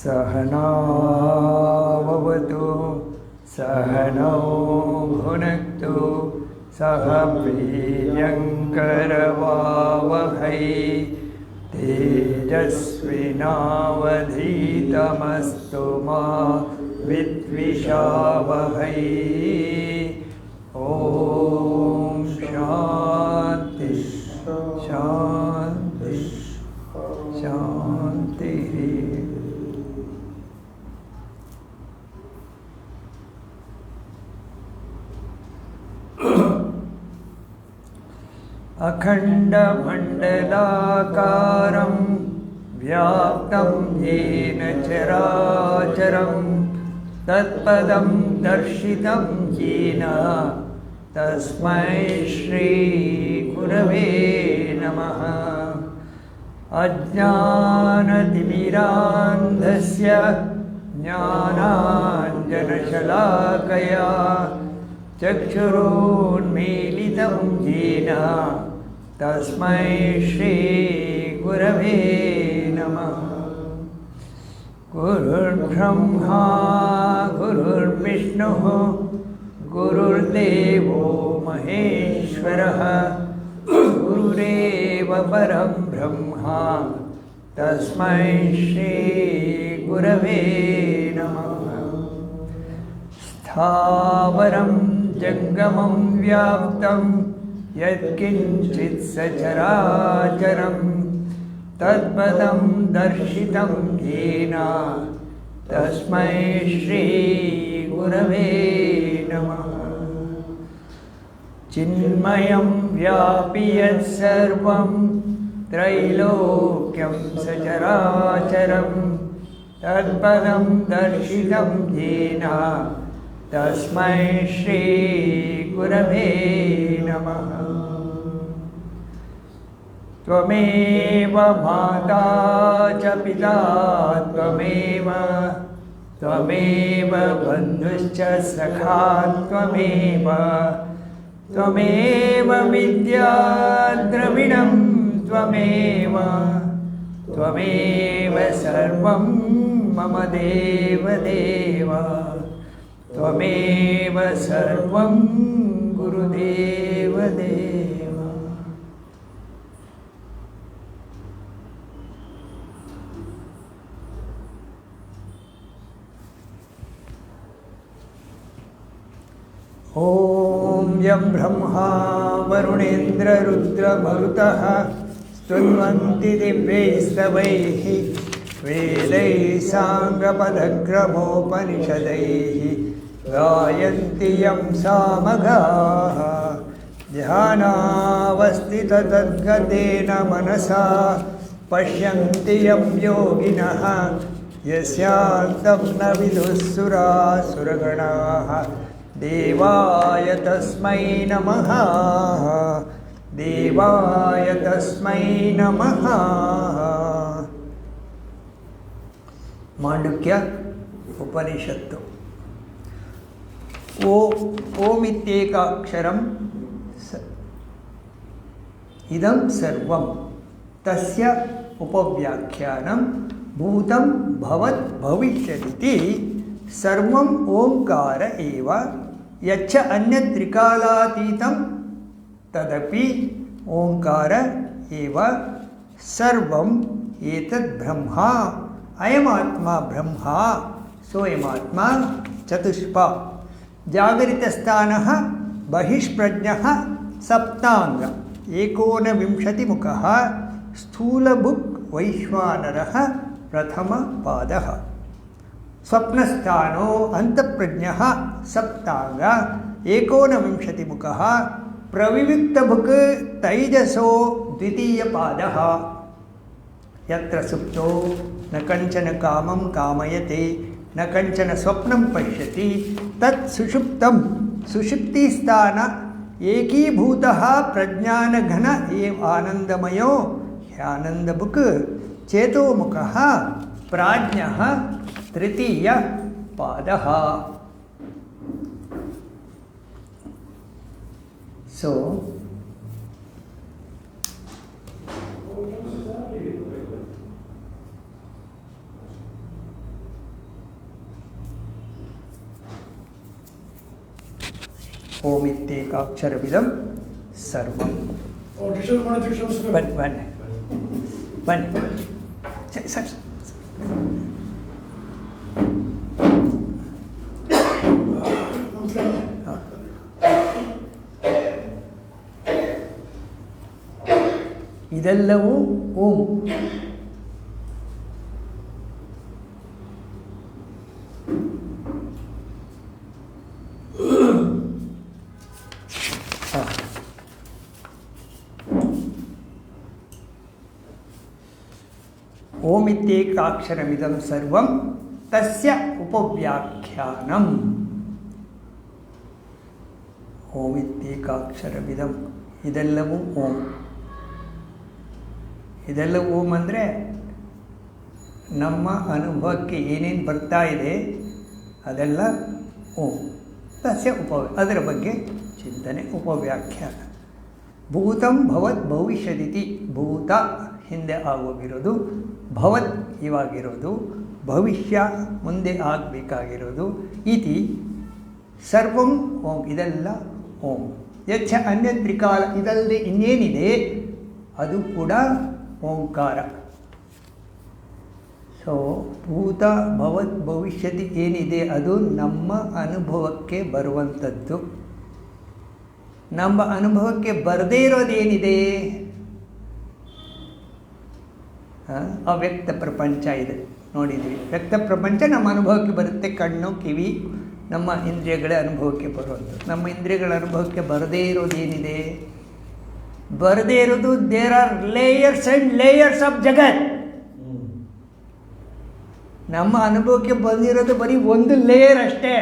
सहनाववतु सहनौ भुनक्तु सह वीर्यङ्करवावहै तेजस्विनावधीतमस्तु मा विद्विषावहै। ओम शांति शांति शांति। अखण्डमण्डलाकारं व्याप्तं येन चराचरं तत्पदं दर्शितं येन तस्मै श्री गुरवे नमः। अज्ञानतिमिरान्धस्य ज्ञानाञ्जनशलाकया चक्षुरुन्मीलितं येन तस्मै श्री गुरवे नमः। गुरुर्ब्रह्मा गुरुर्विष्णुः गुरुर्देवो महेश्वरः गुरुरेव परं ब्रह्मा तस्मै श्री गुरवे नमः। स्थावरं जङ्गमं व्याप्तं यत्किञ्चित् सचराचरं तत्पदं दर्शितं येन तस्मै श्री गुरवे नमः। चिन्मयं व्यापि यत्सर्वं त्रैलोक्यं सचराचरं तत्पदं दर्शितं येन तस्मै श्री गुरवे नमः। त्वमेव माता च पिता त्वमेव त्वमेव बन्धुश्च सखा त्वमेव त्वमेव विद्या द्रविणं त्वमेव त्वमेव सर्वं मम देवदेव त्वमेव सर्वं गुरुदेवदेव। ॐ यं ब्रह्मा वरुणेन्द्ररुद्रमरुतः स्तुन्वन्ति दिव्यैस्तवैः वेदैः साङ्गपदक्रमोपनिषदैः गायन्ति यं सामगाः ध्यानावस्थिततद्गतेन मनसा पश्यन्ति यं योगिनः यस्यान्तं न विदुःसुरासुरगणाः। देवाय तस्मै नमः देवाय तस्मै नमः। माण्डुक्य उपनिषत्तु। ओमित्येकाक्षरं इदं सर्वं तस्य उपव्याख्यानं भूतं भवत् भविष्यदिति सर्वं ओंकार एव यच्च अन्यत् त्रिकालातीतं तदपि ओंकार एव सर्वं एतद् ब्रह्मा अयमात्मा ब्रह्मा सोऽयमात्मा चतुष्पा जागरितस्थानः बहिष्प्रज्ञः सप्तांग एकोनविंशतिमुखः स्थूलभुक् वैश्वानरः प्रथमपादः स्वप्नस्थानो अंतःप्रज्ञः सप्तांग एकोनविंशतिमुखः प्रविविक्तभुक् तैजसो द्वितीयपादः यत्र सुप्तो न कञ्चन कामं कामयते न कञ्चन स्वप्नं पश्यति तत् सुषुप्तं सुषुप्तिस्थान एकीभूतः प्रज्ञानघन एव आनन्दमयो ह्यानन्दभुक् चेतोमुखः प्राज्ञः तृतीय पादः। So ಓಂ ಇತ್ಯೇಕಾಕ್ಷರವಿದಂ ಸರ್ವಂ. ಬನ್ನಿ ಬನ್ನಿ ಬನ್ನಿ ಸರ್. ಇದೆಲ್ಲವೂ ಓಂ. ಓಂ ಇತ್ಯೇಕಾಕ್ಷರಮಿದಂ ಸರ್ವಂ ತಸ್ಯ ಉಪವ್ಯಾಖ್ಯಾನಂ. ಓಂ ಇತ್ಯೇಕಾಕ್ಷರವಿದಂ, ಇದೆಲ್ಲವೂ ಓಂ. ಇದೆಲ್ಲವೂ ಓಂ ಅಂದರೆ ನಮ್ಮ ಅನುಭವಕ್ಕೆ ಏನೇನು ಬರ್ತಾ ಇದೆ ಅದೆಲ್ಲ ಓಂ. ತಸ್ಯ ಅದರ ಬಗ್ಗೆ ಚಿಂತನೆ, ಉಪವ್ಯಾಖ್ಯಾನ. ಭೂತಂ ಭವತ್ ಭವಿಷ್ಯದಿತಿ. ಭೂತ ಹಿಂದೆ ಆಗೋಗಿರೋದು, ಭವತ್ ಇವಾಗಿರೋದು, ಭವಿಷ್ಯ ಮುಂದೆ ಆಗಬೇಕಾಗಿರೋದು. ಇತಿ ಸರ್ವಂ ಓಂ, ಇದೆಲ್ಲ ಓಂ. ಯಚ್ಛ ಅನ್ಯತ್ ತ್ರಿಕಾಲ, ಇದಲ್ಲದೆ ಇನ್ನೇನಿದೆ ಅದು ಕೂಡ ಓಂಕಾರ. ಸೊ ಭೂತ ಭವತ್ ಭವಿಷ್ಯತಿ ಏನಿದೆ ಅದು ನಮ್ಮ ಅನುಭವಕ್ಕೆ ಬರುವಂಥದ್ದು. ನಮ್ಮ ಅನುಭವಕ್ಕೆ ಬರದೇ ಇರೋದೇನಿದೆ, ಅವ್ಯಕ್ತ ಪ್ರಪಂಚ ಇದೆ, ನೋಡಿದ್ದೀವಿ. ವ್ಯಕ್ತ ಪ್ರಪಂಚ ನಮ್ಮ ಅನುಭವಕ್ಕೆ ಬರುತ್ತೆ. ಕಣ್ಣು ಕಿವಿ ನಮ್ಮ ಇಂದ್ರಿಯಗಳ ಅನುಭವಕ್ಕೆ ಬರುವಂಥದ್ದು. ನಮ್ಮ ಇಂದ್ರಿಯಗಳ ಅನುಭವಕ್ಕೆ ಬರದೇ ಇರೋದೇನಿದೆ, ಬರದೇ ಇರೋದು there are layers and layers of jagat. ನಮ್ಮ ಅನುಭವಕ್ಕೆ ಬಂದಿರೋದು ಬರೀ ಒಂದು ಲೇಯರ್ ಅಷ್ಟೇ.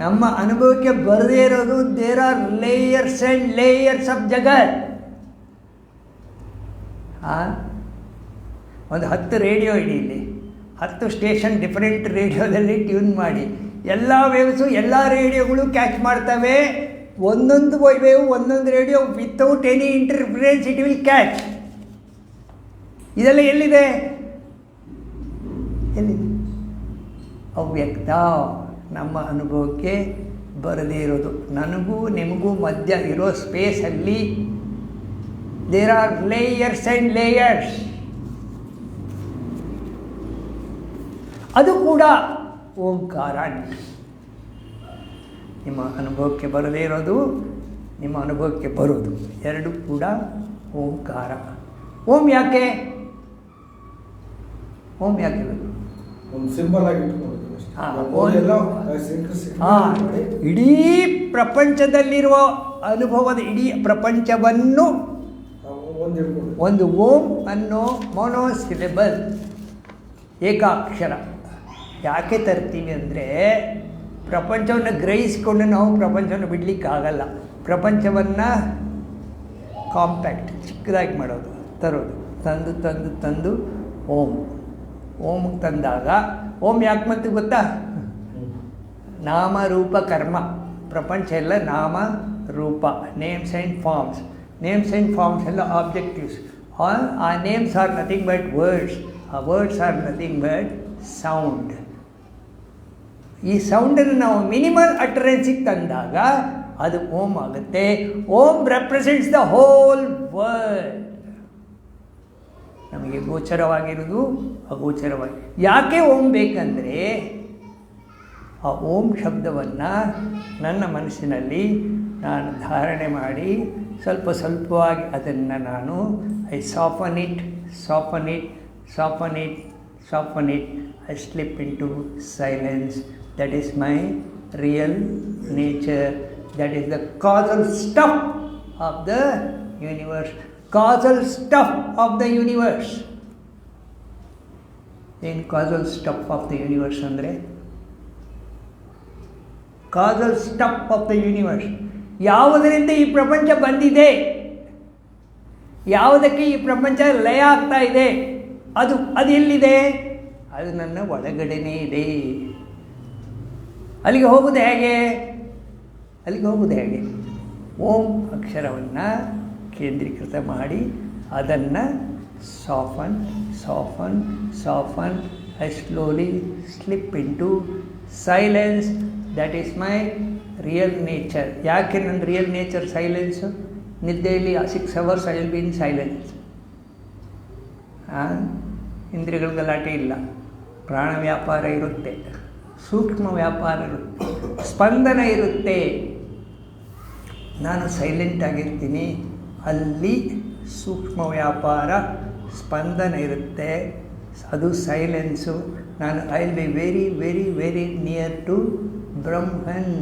ನಮ್ಮ ಅನುಭವಕ್ಕೆ ಬರದೇ ಇರೋದು there are layers and layers of jagat. ಒಂದು 10 ರೇಡಿಯೋ ಹಿಡೀಲಿ, 10 ಸ್ಟೇಷನ್ ಡಿಫರೆಂಟ್ ರೇಡಿಯೋದಲ್ಲಿ ಟ್ಯೂನ್ ಮಾಡಿ, ಎಲ್ಲ ವೇವ್ಸು ಎಲ್ಲ ರೇಡಿಯೋಗಳು ಕ್ಯಾಚ್ ಮಾಡ್ತವೆ. ಒಂದೊಂದು ವೇವ್ ಒಂದೊಂದು radio without any interference it will catch. ಇದೆಲ್ಲ ಎಲ್ಲಿದೆ? ಎಲ್ಲಿದೆ? ಅವ್ಯಕ್ತ, ನಮ್ಮ ಅನುಭವಕ್ಕೆ ಬರದೇ ಇರೋದು. ನನಗೂ ನಿಮಗೂ ಮಧ್ಯ ಇರೋ ಸ್ಪೇಸಲ್ಲಿ there are layers and layers. ಅದು ಕೂಡ ಓಂಕಾರ. ನಿಮ್ಮ ಅನುಭವಕ್ಕೆ ಬರದೇ ಇರೋದು, ನಿಮ್ಮ ಅನುಭವಕ್ಕೆ ಬರೋದು, ಎರಡು ಕೂಡ ಓಂಕಾರ. ಓಂ ಯಾಕೆ? ಓಂ ಯಾಕೆ ಬೇಕು? ಇಡೀ ಪ್ರಪಂಚದಲ್ಲಿರುವ ಅನುಭವದ ಇಡೀ ಪ್ರಪಂಚವನ್ನು ಒಂದು ಓಂ ಅನ್ನೋ ಮೊನೋಸಿಲೆಬಲ್ ಏಕಾಕ್ಷರ ಯಾಕೆ ತರ್ತೀವಿ ಅಂದರೆ, ಪ್ರಪಂಚವನ್ನು ಗ್ರಹಿಸಿಕೊಂಡು ನಾವು ಪ್ರಪಂಚವನ್ನು ಬಿಡಲಿಕ್ಕಾಗಲ್ಲ. ಪ್ರಪಂಚವನ್ನು ಕಾಂಪ್ಯಾಕ್ಟ್ ಚಿಕ್ಕದಾಗಿ ಮಾಡೋದು, ತರೋದು, ತಂದು ತಂದು ತಂದು ಓಂ. ಓಂ ತಂದಾಗ ಓಂ ಯಾಕೆ ಮತ್ತು ಗೊತ್ತಾ? ನಾಮರೂಪ ಕರ್ಮ. ಪ್ರಪಂಚ ಎಲ್ಲ ನಾಮ ರೂಪ, names and forms. Names and forms ಎಲ್ಲ ಆಬ್ಜೆಕ್ಟಿವ್ಸ್. ಆ names are nothing but words. ಆ words are nothing but sound. ಈ ಸೌಂಡನ್ನು ನಾವು ಮಿನಿಮಲ್ ಅಟರೆನ್ಸಿಗೆ ತಂದಾಗ ಅದು ಓಂ ಆಗುತ್ತೆ. Om represents the whole world. ನಮಗೆ ಗೋಚರವಾಗಿರೋದು ಅಗೋಚರವಾಗಿ. ಯಾಕೆ ಓಂ ಬೇಕಂದರೆ, ಆ ಓಂ ಶಬ್ದವನ್ನು ನನ್ನ ಮನಸ್ಸಿನಲ್ಲಿ ನಾನು ಧಾರಣೆ ಮಾಡಿ ಸ್ವಲ್ಪ ಸ್ವಲ್ಪವಾಗಿ ಅದನ್ನು ನಾನು I soften it, soften it, soften it, soften it. I slip into silence. That is my real nature. That is the causal stuff of the universe. Causal stuff of the universe. In causal stuff of the universe ಅಂದರೆ causal stuff of the universe. ಯಾವುದರಿಂದ ಈ ಪ್ರಪಂಚ ಬಂದಿದೆ, ಯಾವುದಕ್ಕೆ ಈ ಪ್ರಪಂಚ ಲಯ ಆಗ್ತಾ ಇದೆ, ಅದು ಎಲ್ಲಿದೆ? ಅದು ನನ್ನ ಒಳಗಡೆನೇ ಇದೆ. ಅಲ್ಲಿಗೆ ಹೋಗೋದು ಹೇಗೆ? ಓಂ ಅಕ್ಷರವನ್ನು ಕೇಂದ್ರೀಕೃತ ಮಾಡಿ ಅದನ್ನು soften soften soften I slowly slip into silence. That is my real nature. ಯಾಕೆ ನನ್ನ ರಿಯಲ್ ನೇಚರ್ ಸೈಲೆನ್ಸು? ನಿದ್ದೆಯಲ್ಲಿ 6 hours I will be in silence. ಇಂದ್ರಿಯಗಳ ಗಲಾಟೆ ಇಲ್ಲ, ಪ್ರಾಣ ವ್ಯಾಪಾರ ಇರುತ್ತೆ, ಸೂಕ್ಷ್ಮ ವ್ಯಾಪಾರ ಇರುತ್ತೆ, ಸ್ಪಂದನ ಇರುತ್ತೆ. ನಾನು ಸೈಲೆಂಟಾಗಿರ್ತೀನಿ, ಅಲ್ಲಿ ಸೂಕ್ಷ್ಮ ವ್ಯಾಪಾರ ಸ್ಪಂದನ ಇರುತ್ತೆ, ಅದು ಸೈಲೆನ್ಸು. ನಾನು I will be very very very near to Brahman,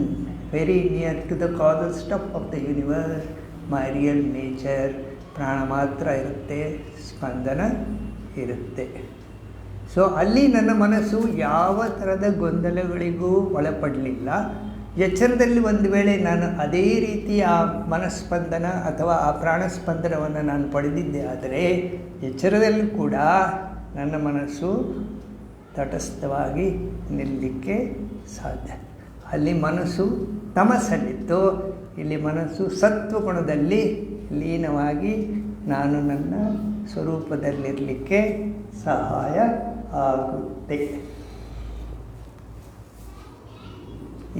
very near to the causal stuff of the universe, my real nature. ಪ್ರಾಣ ಮಾತ್ರ ಇರುತ್ತೆ, ಸ್ಪಂದನ ಇರುತ್ತೆ. ಸೊ ಅಲ್ಲಿ ನನ್ನ ಮನಸ್ಸು ಯಾವ ಥರದ ಗೊಂದಲಗಳಿಗೂ ಒಳಪಡಲಿಲ್ಲ. ಎಚ್ಚರದಲ್ಲಿ ಒಂದು ವೇಳೆ ನಾನು ಅದೇ ರೀತಿ ಆ ಮನಸ್ಪಂದನ ಅಥವಾ ಆ ಪ್ರಾಣಸ್ಪಂದನವನ್ನು ನಾನು ಪಡೆದಿದ್ದೆ ಆದರೆ ಎಚ್ಚರದಲ್ಲಿ ಕೂಡ ನನ್ನ ಮನಸ್ಸು ತಟಸ್ಥವಾಗಿ ನಿಲ್ಲಲಿಕ್ಕೆ ಸಾಧ್ಯ. ಅಲ್ಲಿ ಮನಸ್ಸು ತಮಸ್ಸಲ್ಲಿತ್ತು, ಇಲ್ಲಿ ಮನಸ್ಸು ಸತ್ವಗುಣದಲ್ಲಿ ಲೀನವಾಗಿ ನಾನು ನನ್ನ ಸ್ವರೂಪದಲ್ಲಿರಲಿಕ್ಕೆ ಸಹಾಯ ಆಗುತ್ತೆ.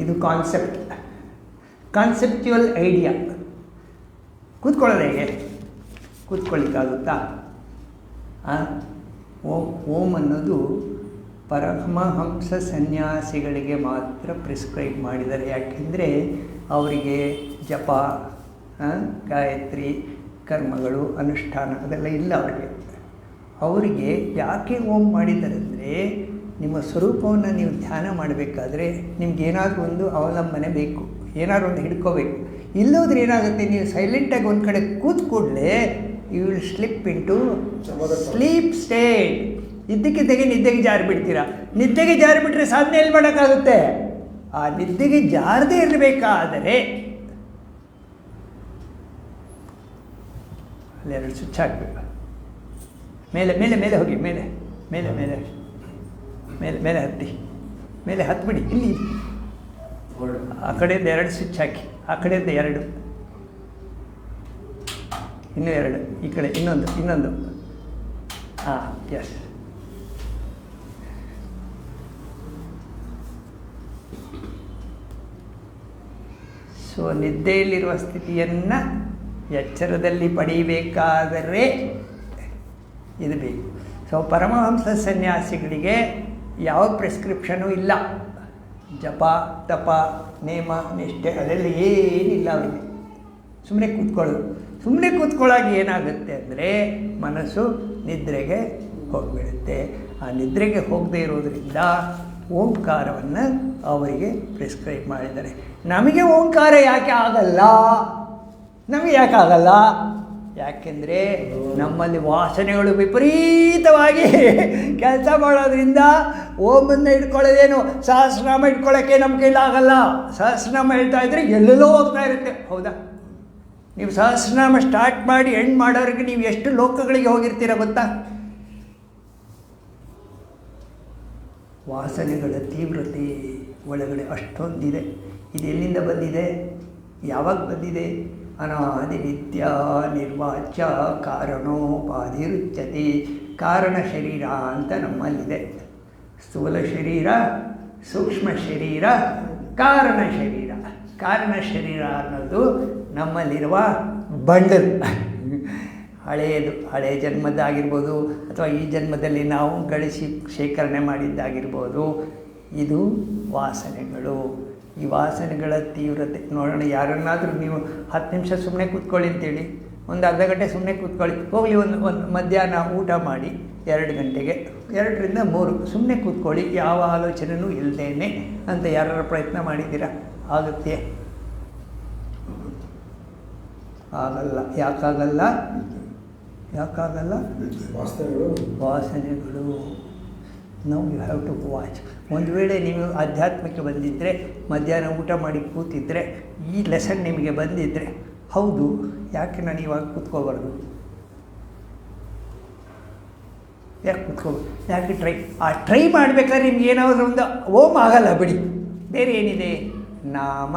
ಇದು ಕಾನ್ಸೆಪ್ಚುವಲ್ ಐಡಿಯಾ. ಕೂತ್ಕೊಳ್ಳೋದು ಹೇಗೆ? ಕೂತ್ಕೊಳ್ಳಿಕ್ಕಾಗುತ್ತಾ? ಓಂ ಅನ್ನೋದು ಪರಮಹಂಸ ಸನ್ಯಾಸಿಗಳಿಗೆ ಮಾತ್ರ ಪ್ರಿಸ್ಕ್ರೈಬ್ ಮಾಡಿದ್ದಾರೆ. ಯಾಕೆಂದರೆ ಅವರಿಗೆ ಜಪ, ಗಾಯತ್ರಿ ಕರ್ಮಗಳು, ಅನುಷ್ಠಾನ ಅದೆಲ್ಲ ಇಲ್ಲ ಅವರಿಗೆ ಯಾಕೆ ಓಂ ಮಾಡಿದ್ದಾರೆ ಅಂದರೆ, ನಿಮ್ಮ ಸ್ವರೂಪವನ್ನು ನೀವು ಧ್ಯಾನ ಮಾಡಬೇಕಾದ್ರೆ ನಿಮ್ಗೇನಾದರೂ ಒಂದು ಅವಲಂಬನೆ ಬೇಕು, ಏನಾದ್ರು ಒಂದು ಹಿಡ್ಕೋಬೇಕು. ಇಲ್ಲೋದ್ರೆ ಏನಾಗುತ್ತೆ, ನೀವು ಸೈಲೆಂಟಾಗಿ ಒಂದು ಕಡೆ ಕೂತ್ ಕೂಡಲೇ you will slip into sleep state. ಇದ್ದಕ್ಕಿದ್ದಾಗೆ ನಿದ್ದೆಗೆ ಜಾರಿ ಬಿಡ್ತೀರಾ. ನಿದ್ದೆಗೆ ಜಾರಿ ಬಿಟ್ಟರೆ ಸಾಧನೆ ಎಲ್ಲಿ ಮಾಡೋಕ್ಕಾಗುತ್ತೆ? ಆ ನಿದ್ದೆಗೆ ಜಾರದೇ ಇರಬೇಕಾದರೆ ಅಲ್ಲೆರಡು ಸ್ವಿಚ್ ಹಾಕಬೇಕು. ಮೇಲೆ ಮೇಲೆ ಮೇಲೆ ಹೋಗಿ, ಮೇಲೆ ಮೇಲೆ ಮೇಲೆ ಮೇಲೆ ಮೇಲೆ ಹತ್ತಿ, ಮೇಲೆ ಹತ್ಬಿಡಿ. ಇಲ್ಲಿ ಆ ಕಡೆಯಿಂದ 2 ಸ್ವಿಚ್ ಹಾಕಿ, ಆ ಕಡೆಯಿಂದ 2, ಇನ್ನೂ 2, ಈ ಕಡೆ ಇನ್ನೊಂದು. ಹಾಂ, ಎಸ್. ಸೊ ನಿದ್ದೆಯಲ್ಲಿರುವ ಸ್ಥಿತಿಯನ್ನು ಎಚ್ಚರದಲ್ಲಿ ಪಡೀಬೇಕಾದರೆ ಇದು ಬೇಕು. ಸೊ ಪರಮಹಂಸ ಸನ್ಯಾಸಿಗಳಿಗೆ ಯಾವ ಪ್ರಿಸ್ಕ್ರಿಪ್ಷನೂ ಇಲ್ಲ. ಜಪ, ತಪ, ನೇಮ, ನಿಷ್ಠೆ ಅದೆಲ್ಲ ಏನಿಲ್ಲ ಅವರಿಗೆ. ಸುಮ್ಮನೆ ಕೂತ್ಕೊಳ್ಳಾಗಿ ಏನಾಗುತ್ತೆ ಅಂದರೆ ಮನಸ್ಸು ನಿದ್ರೆಗೆ ಹೋಗಿಬಿಡುತ್ತೆ. ಆ ನಿದ್ರೆಗೆ ಹೋಗದೇ ಇರೋದರಿಂದ ಓಂಕಾರವನ್ನು ಅವರಿಗೆ ಪ್ರಿಸ್ಕ್ರೈಬ್ ಮಾಡಿದ್ದಾರೆ. ನಮಗೆ ಓಂಕಾರ ಯಾಕೆ ಆಗಲ್ಲ? ಯಾಕೆಂದರೆ ನಮ್ಮಲ್ಲಿ ವಾಸನೆಗಳು ವಿಪರೀತವಾಗಿ ಕೆಲಸ ಮಾಡೋದ್ರಿಂದ ಓಮನ್ನು ಇಟ್ಕೊಳ್ಳೋದೇನು, ಸಹಸ್ರನಾಮ ಇಟ್ಕೊಳ್ಳೋಕ್ಕೆ ನಮ್ಮ ಕೈಲಾಗಲ್ಲ. ಸಹಸ್ರನಾಮ ಹೇಳ್ತಾ ಇದ್ದರೆ ಎಲ್ಲೆಲ್ಲೋ ಹೋಗ್ತಾ ಇರುತ್ತೆ. ಹೌದಾ? ನೀವು ಸಹಸ್ರನಾಮ ಸ್ಟಾರ್ಟ್ ಮಾಡಿ ಎಂಡ್ ಮಾಡೋರಿಗೆ ನೀವು ಎಷ್ಟು ಲೋಕಗಳಿಗೆ ಹೋಗಿರ್ತೀರ ಗೊತ್ತಾ? ವಾಸನೆಗಳ ತೀವ್ರತೆ ಒಳಗಡೆ ಅಷ್ಟೊಂದಿದೆ. ಇದು ಎಲ್ಲಿಂದ ಬಂದಿದೆ? ಯಾವಾಗ ಬಂದಿದೆ? ಅನಾದಿ ವಿದ್ಯಾ ನಿರ್ವಾಚ್ಯ ಕಾರಣೋಪಾಧಿರುಚ್ಯತೆ. ಕಾರಣ ಶರೀರ ಅಂತ ನಮ್ಮಲ್ಲಿದೆ. ಸ್ಥೂಲ ಶರೀರ, ಸೂಕ್ಷ್ಮ ಶರೀರ, ಕಾರಣ ಶರೀರ. ಕಾರಣ ಶರೀರ ಅನ್ನೋದು ನಮ್ಮಲ್ಲಿರುವ ಬಂಡಲ್. ಹಳೆಯ ಜನ್ಮದ್ದಾಗಿರ್ಬೋದು ಅಥವಾ ಈ ಜನ್ಮದಲ್ಲಿ ನಾವು ಗಳಿಸಿ ಶೇಖರಣೆ ಮಾಡಿದ್ದಾಗಿರ್ಬೋದು. ಇದು ವಾಸನೆಗಳು. ಈ ವಾಸನೆಗಳ ತೀವ್ರತೆ ನೋಡೋಣ. ಯಾರನ್ನಾದರೂ ನೀವು 10 ನಿಮಿಷ ಸುಮ್ಮನೆ ಕೂತ್ಕೊಳ್ಳಿ ಅಂತೇಳಿ, ಒಂದು ಅರ್ಧ ಗಂಟೆ ಸುಮ್ಮನೆ ಕೂತ್ಕೊಳ್ಳಿ, ಹೋಗಲಿ ಒಂದು ಮಧ್ಯಾಹ್ನ ಊಟ ಮಾಡಿ 2 ಗಂಟೆಗೆ 2 ರಿಂದ 3 ಸುಮ್ಮನೆ ಕೂತ್ಕೊಳ್ಳಿ, ಯಾವ ಆಲೋಚನೆಯೂ ಇಲ್ಲದೇನೆ ಅಂತ ಯಾರು ಪ್ರಯತ್ನ ಮಾಡಿದ್ದೀರಾ? ಆಗುತ್ತೆ? ಆಗಲ್ಲ. ಯಾಕಾಗಲ್ಲ? ವಾಸನೆಗಳು. ನಾವು ಯು ಹ್ಯಾವ್ ಟು ವಾಚ್. ಒಂದು ವೇಳೆ ನೀವು ಆಧ್ಯಾತ್ಮಕ್ಕೆ ಬಂದಿದ್ದರೆ, ಮಧ್ಯಾಹ್ನ ಊಟ ಮಾಡಿ ಕೂತಿದ್ದರೆ, ಈ ಲೆಸನ್ ನಿಮಗೆ ಬಂದಿದ್ದರೆ, ಹೌದು ಯಾಕೆ ನಾನು ಇವಾಗ ಕೂತ್ಕೋಬಾರ್ದು? ಯಾಕೆ ಟ್ರೈ ಮಾಡಬೇಕಾದ್ರೆ ನಿಮ್ಗೆ ಏನಾದರೂ ಒಂದು ಓಂ ಆಗಲ್ಲ ಬಿಡಿ. ಬೇರೆ ಏನಿದೆ? ನಾಮ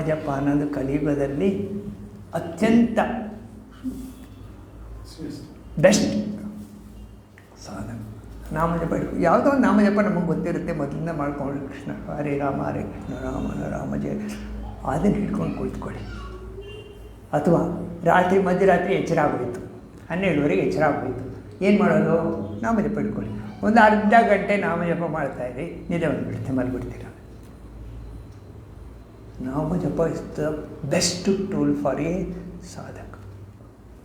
ಜಪ ಅನ್ನೋದು ಕಲಿಯುಗದಲ್ಲಿ ಅತ್ಯಂತ ಬೆಸ್ಟ್ ಸಾಧನ. ನಾಮಜಪ ಇಟ್ಕೊಂಡು ಯಾವುದೋ ಒಂದು ನಾಮಜಪ ನಮಗೆ ಗೊತ್ತಿರುತ್ತೆ, ಮೊದಲಿಂದ ಮಾಡ್ಕೊಂಡು ಕೃಷ್ಣ ಹರೇ ರಾಮ ಹರೇ ಕೃಷ್ಣ ರಾಮ ರಾಮ ಜಯ, ಅದನ್ನು ಹಿಡ್ಕೊಂಡು ಕುಳಿತುಕೊಳ್ಳಿ. ಅಥವಾ ರಾತ್ರಿ ಮಧ್ಯರಾತ್ರಿ ಎಚ್ಚರ ಆಗೋಯಿತು, 12:30 ಎಚ್ಚರ ಆಗೋಯಿತು, ಏನು ಮಾಡೋದು? ನಾಮಜಪ ಇಟ್ಕೊಳ್ಳಿ. ಒಂದು ಅರ್ಧ ಗಂಟೆ ನಾಮಜಪ ಮಾಡ್ತಾಯಿರಿ, ನಿದ್ದೆ ಬಂದುಬಿಡುತ್ತೆ, ಮಲಗಿಬಿಡ್ತೀರ. Namajapa is the best tool for a sadhaka.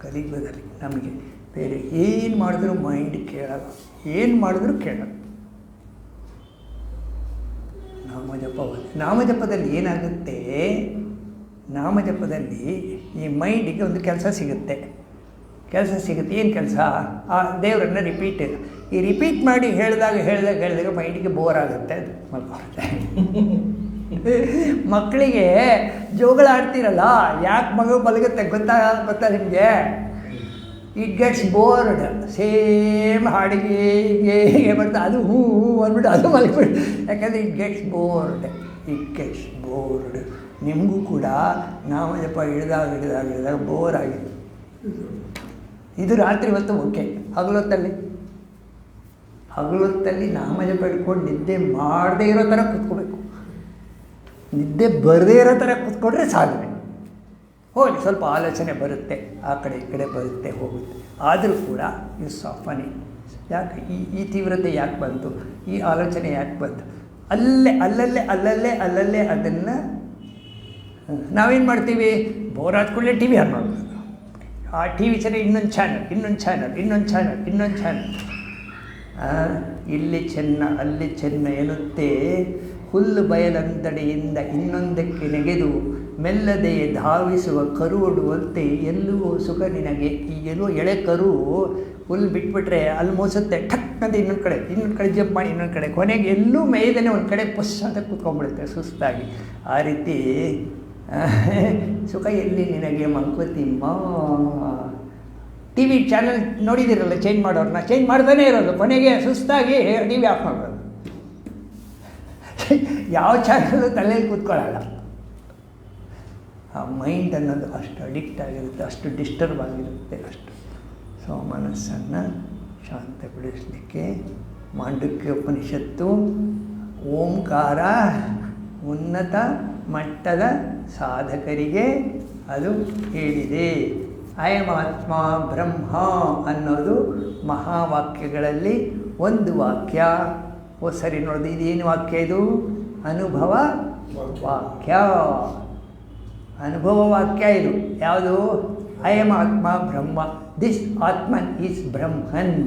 ಕಲಿಯುಗದಲ್ಲಿ ನಮಗೆ ಬೇರೆ ಏನು ಮಾಡಿದ್ರೂ ಮೈಂಡ್ ಕೇಳಲ್ಲ, ಏನು ಮಾಡಿದ್ರೂ ಕೇಳಲ್ಲ. ನಾಮಜಪದಲ್ಲಿ ಏನಾಗುತ್ತೆ, ನಾಮಜಪದಲ್ಲಿ ಈ ಮೈಂಡಿಗೆ ಒಂದು ಕೆಲಸ ಸಿಗುತ್ತೆ. ಏನು ಕೆಲಸ? ಆ ದೇವರನ್ನು ರಿಪೀಟ್ ಮಾಡಿ ಹೇಳಿದಾಗ ಮೈಂಡಿಗೆ ಬೋರ್ ಆಗುತ್ತೆ, ಅದು ಮಲ್ಕೊಳ್ಳುತ್ತೆ. ಮಕ್ಕಳಿಗೆ ಜೋಗಳ ಆಡ್ತೀರಲ್ಲ, ಯಾಕೆ ಮಗು ಮಲಗುತ್ತೆ ಗೊತ್ತಾ ನಿಮಗೆ? It gets board. ಸೇಮ್ ಹಾಡಿಗೆ ಹೀಗೆ ಬರ್ತದೆ, ಅದು ಹೂ ಅಂದ್ಬಿಟ್ಟು ಅದು ಮಲಗಿಬಿಟ್ಟು, ಯಾಕಂದರೆ ಇಟ್ ಗೆಟ್ಸ್ ಬೋರ್ಡ್. ನಿಮಗೂ ಕೂಡ ನಾಮಜಪ ಹಿಡಿದಾಗ ಬೋರ್ ಆಗಿದೆ. ಇದು ರಾತ್ರಿ ಹೊತ್ತು ಓಕೆ, ಹಗಲೊತ್ತಲ್ಲಿ ನಾಮಜಪ ಹಿಡ್ಕೊಂಡು ನಿದ್ದೆ ಮಾಡದೇ ಇರೋ ಥರ ಕೂತ್ಕೋಬೇಕು. ನಿದ್ದೆ ಬರದೇ ಇರೋ ಥರ ಕೂತ್ಕೊಂಡ್ರೆ ಸಾಧನೆ. ಹೋಗಿ ಸ್ವಲ್ಪ ಆಲೋಚನೆ ಬರುತ್ತೆ, ಆ ಕಡೆ ಈ ಕಡೆ ಬರುತ್ತೆ, ಹೋಗುತ್ತೆ. ಆದರೂ ಕೂಡ ಯು ಸಾಫನಿ. ಯಾಕೆ ಈ ತೀವ್ರತೆ ಯಾಕೆ ಬಂತು, ಈ ಆಲೋಚನೆ ಯಾಕೆ ಬಂತು? ಅಲ್ಲಲ್ಲೇ ಅದನ್ನು ನಾವೇನು ಮಾಡ್ತೀವಿ? ಬೋರ್ ಆದ ಕೂಡಲೇ ಟಿ ವಿ ಆನ್ ಮಾಡ್ಬೋದು. ಆ ಟಿ ವಿ ಚೆನ್ನಾಗಿ ಇನ್ನೊಂದು ಚಾನಲ್. ಇಲ್ಲಿ ಚೆನ್ನ ಅಲ್ಲಿ ಚೆನ್ನ ಎನ್ನುತ್ತೆ. ಹುಲ್ಲು ಬಯಲಂತಡೆಯಿಂದ ಇನ್ನೊಂದಕ್ಕೆ ನೆಗೆದು ಮೆಲ್ಲದೆ ಧಾವಿಸುವ ಕರುವಡುವಂತೆ ಎಲ್ಲೂ ಸುಖ ನಿನಗೆ. ಈ ಎಲ್ಲೋ ಎಳೆ ಕರು ಹುಲ್ಲು ಬಿಟ್ಬಿಟ್ರೆ ಅಲ್ಲಿ ಮೋಸುತ್ತೆ, ಠಕ್ ಅಂತ ಇನ್ನೊಂದು ಕಡೆ ಜಂಪ್ ಮಾಡಿ ಇನ್ನೊಂದು ಕಡೆ, ಕೊನೆಗೆ ಎಲ್ಲೂ ಮೇಯ್ದೇ ಒಂದು ಕಡೆ ಪುಷ್ ಅಂತ ಕೂತ್ಕೊಂಡ್ಬಿಡುತ್ತೆ ಸುಸ್ತಾಗಿ. ಆ ರೀತಿ ಸುಖ ಎಲ್ಲಿ ನಿನಗೆ ಮಂಕುತಿಮ್ಮ. ಟಿ ವಿ ಚಾನಲ್ ನೋಡಿದಿರಲ್ಲ, ಚೇಂಜ್ ಮಾಡೋರನ್ನ ಚೇಂಜ್ ಮಾಡ್ತಾನೆ ಇರೋದು, ಕೊನೆಗೆ ಸುಸ್ತಾಗಿ ಟಿ ವಿ ಆಫ್ ಮಾಡೋದು. ಯಾವ ಚಾನಲ್ಲು ತಲೆಯಲ್ಲಿ ಕೂತ್ಕೊಳ್ಳಲ್ಲ. ಆ ಮೈಂಡ್ ಅನ್ನೋದು ಅಷ್ಟು ಅಡಿಕ್ಟ್ ಆಗಿರುತ್ತೆ, ಅಷ್ಟು ಡಿಸ್ಟರ್ಬ್ ಆಗಿರುತ್ತೆ, ಅಷ್ಟು. ಸೊ ಮನಸ್ಸನ್ನು ಶಾಂತಗೊಳಿಸಲಿಕ್ಕೆ ಮಾಂಡುಕ್ಯ ಉಪನಿಷತ್ತು ಓಂಕಾರ ಉನ್ನತ ಮಟ್ಟದ ಸಾಧಕರಿಗೆ ಅದು ಹೇಳಿದೆ. ಅಯಮಾತ್ಮ ಬ್ರಹ್ಮ ಅನ್ನೋದು ಮಹಾವಾಕ್ಯಗಳಲ್ಲಿ ಒಂದು ವಾಕ್ಯ. ಸರಿ ನೋಡಿದೆ, ಇದೇನು ವಾಕ್ಯ? ಇದು ಅನುಭವ ವಾಕ್ಯ. ಇದು ಯಾವುದು? ಅಯಂ ಆತ್ಮ ಬ್ರಹ್ಮ, ದಿಸ್ ಆತ್ಮನ್ ಈಸ್ ಬ್ರಹ್ಮನ್.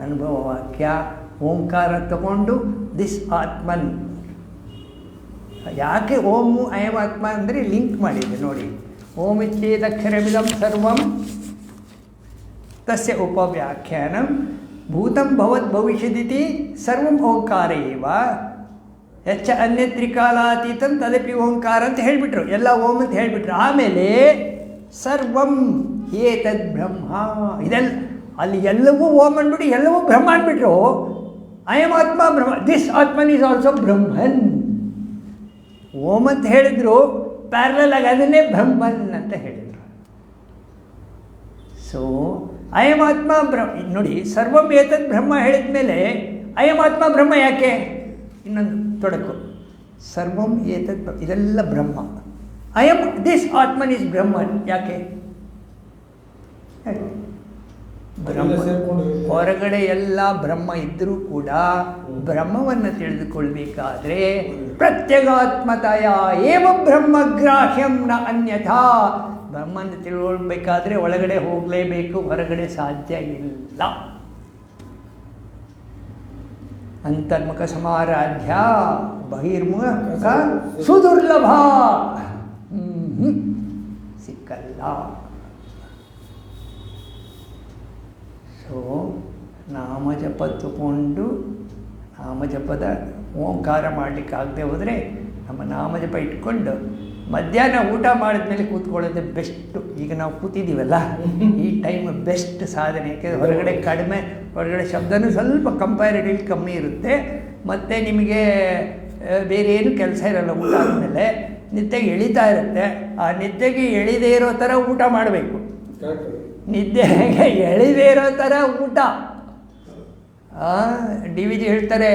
ಅನುಭವ ವಾಕ್ಯ. ಓಂಕಾರ ತಗೊಂಡು ದಿಸ್ ಆತ್ಮನ್. ಯಾಕೆ ಓಮು ಅಯಂ ಆತ್ಮ ಅಂದರೆ ಲಿಂಕ್ ಮಾಡಿದೆ ನೋಡಿ. ಓಂ ಇತ್ಯೇದಕ್ಷರಮಿದಂ ಸರ್ವಂ ತಸ್ಯ ಉಪವ್ಯಾಖ್ಯಾನಂ ಭೂತಂ ಭವತ್ ಭವಿಷ್ಯದಿತಿ ಸರ್ವಂ ಓಂಕಾರ ಏವ ಯಚ್ಚ ಅನ್ಯತ್ರಿಕಾಲಾತೀತಂ ತದಪಿ ಓಂಕಾರ ಅಂತ ಹೇಳಿಬಿಟ್ರು. ಎಲ್ಲ ಓಂ ಅಂತ ಹೇಳಿಬಿಟ್ರು. ಆಮೇಲೆ ಸರ್ವಂ ಏತದ್ ಬ್ರಹ್ಮ, ಇದೆಲ್ಲ ಅಲ್ಲಿ ಎಲ್ಲವೂ ಓಂ ಅಂದ್ಬಿಟ್ಟು ಎಲ್ಲವೂ ಬ್ರಹ್ಮ ಅಂದ್ಬಿಟ್ರು. ಅಯಮಾತ್ಮ ಬ್ರಹ್ಮ, ದಿಸ್ ಆತ್ಮನ್ ಈಸ್ ಆಲ್ಸೋ ಬ್ರಹ್ಮನ್. ಓಂ ಅಂತ ಹೇಳಿದ್ರು, ಪ್ಯಾರಲಲ್ ಆಗಿ ಅದನ್ನೇ ಬ್ರಹ್ಮನ್ ಅಂತ ಹೇಳಿದರು. ಸೊ ಅಯಮಾತ್ಮ ಬ್ರಹ್ಮ ನೋಡಿ, ಸರ್ವಂ ಏತದ್ ಬ್ರಹ್ಮ ಹೇಳಿದ ಮೇಲೆ ಅಯಮಾತ್ಮ ಬ್ರಹ್ಮ ಯಾಕೆ? ಇನ್ನೊಂದು ತೊಡಕು, ಸರ್ವಂ ಏತದ್ ಇದೆಲ್ಲ ಬ್ರಹ್ಮ. ಅಯಂ ದಿಸ್ ಆತ್ಮನ್ ಈಸ್ ಬ್ರಹ್ಮನ್ ಯಾಕೆ? ಬ್ರಹ್ಮ ಹೊರಗಡೆ ಎಲ್ಲ ಬ್ರಹ್ಮ ಇದ್ದರೂ ಕೂಡ ಬ್ರಹ್ಮವನ್ನು ತಿಳಿದುಕೊಳ್ಬೇಕಾದ್ರೆ ಪ್ರತ್ಯಗಾತ್ಮತಯ ಏವ ಬ್ರಹ್ಮಗ್ರಾಹ್ಯಂ ನ ಅನ್ಯಥಾ. ಬ್ರಹ್ಮನ ತಿಳ್ಕೊಳ್ಬೇಕಾದ್ರೆ ಒಳಗಡೆ ಹೋಗಲೇಬೇಕು, ಹೊರಗಡೆ ಸಾಧ್ಯ ಇಲ್ಲ. ಅಂತರ್ಮುಖ ಸಮಾರಾಧ್ಯ ಬಹಿರ್ಮುಖ ಸುದುರ್ಲಭ. ಸಿಕ್ಕಲ್ಲ. ಸೊ ನಾಮಜಪ ತಗೊಂಡು ನಾಮಜಪದ ಓಂಕಾರ ಮಾಡಲಿಕ್ಕಾಗದೆ ಹೋದರೆ ನಮ್ಮ ನಾಮಜಪ ಇಟ್ಕೊಂಡು ಮಧ್ಯಾಹ್ನ ಊಟ ಮಾಡಿದ್ಮೇಲೆ ಕೂತ್ಕೊಳ್ಳೋದೇ ಬೆಸ್ಟು. ಈಗ ನಾವು ಕೂತಿದ್ದೀವಲ್ಲ, ಈ ಟೈಮ್ ಬೆಸ್ಟ್ ಸಾಧನೆ. ಯಾಕೆಂದರೆ ಹೊರಗಡೆ ಕಡಿಮೆ, ಹೊರಗಡೆ ಶಬ್ದನೂ ಸ್ವಲ್ಪ ಕಂಪ್ಯಾರಿಟಿವ್ಲಿ ಕಮ್ಮಿ ಇರುತ್ತೆ. ಮತ್ತು ನಿಮಗೆ ಬೇರೆ ಏನು ಕೆಲಸ ಇರೋಲ್ಲ. ಊಟ ಆದಮೇಲೆ ನಿದ್ದೆಗೆ ಎಳಿತಾ ಇರುತ್ತೆ. ಆ ನಿದ್ದೆಗೆ ಎಳಿದೇ ಇರೋ ಥರ ಊಟ ಮಾಡಬೇಕು. ನಿದ್ದೆಗೆ ಎಳಿದೇ ಇರೋ ಥರ ಊಟ. ಡಿ ವಿ ಜಿ ಹೇಳ್ತಾರೆ,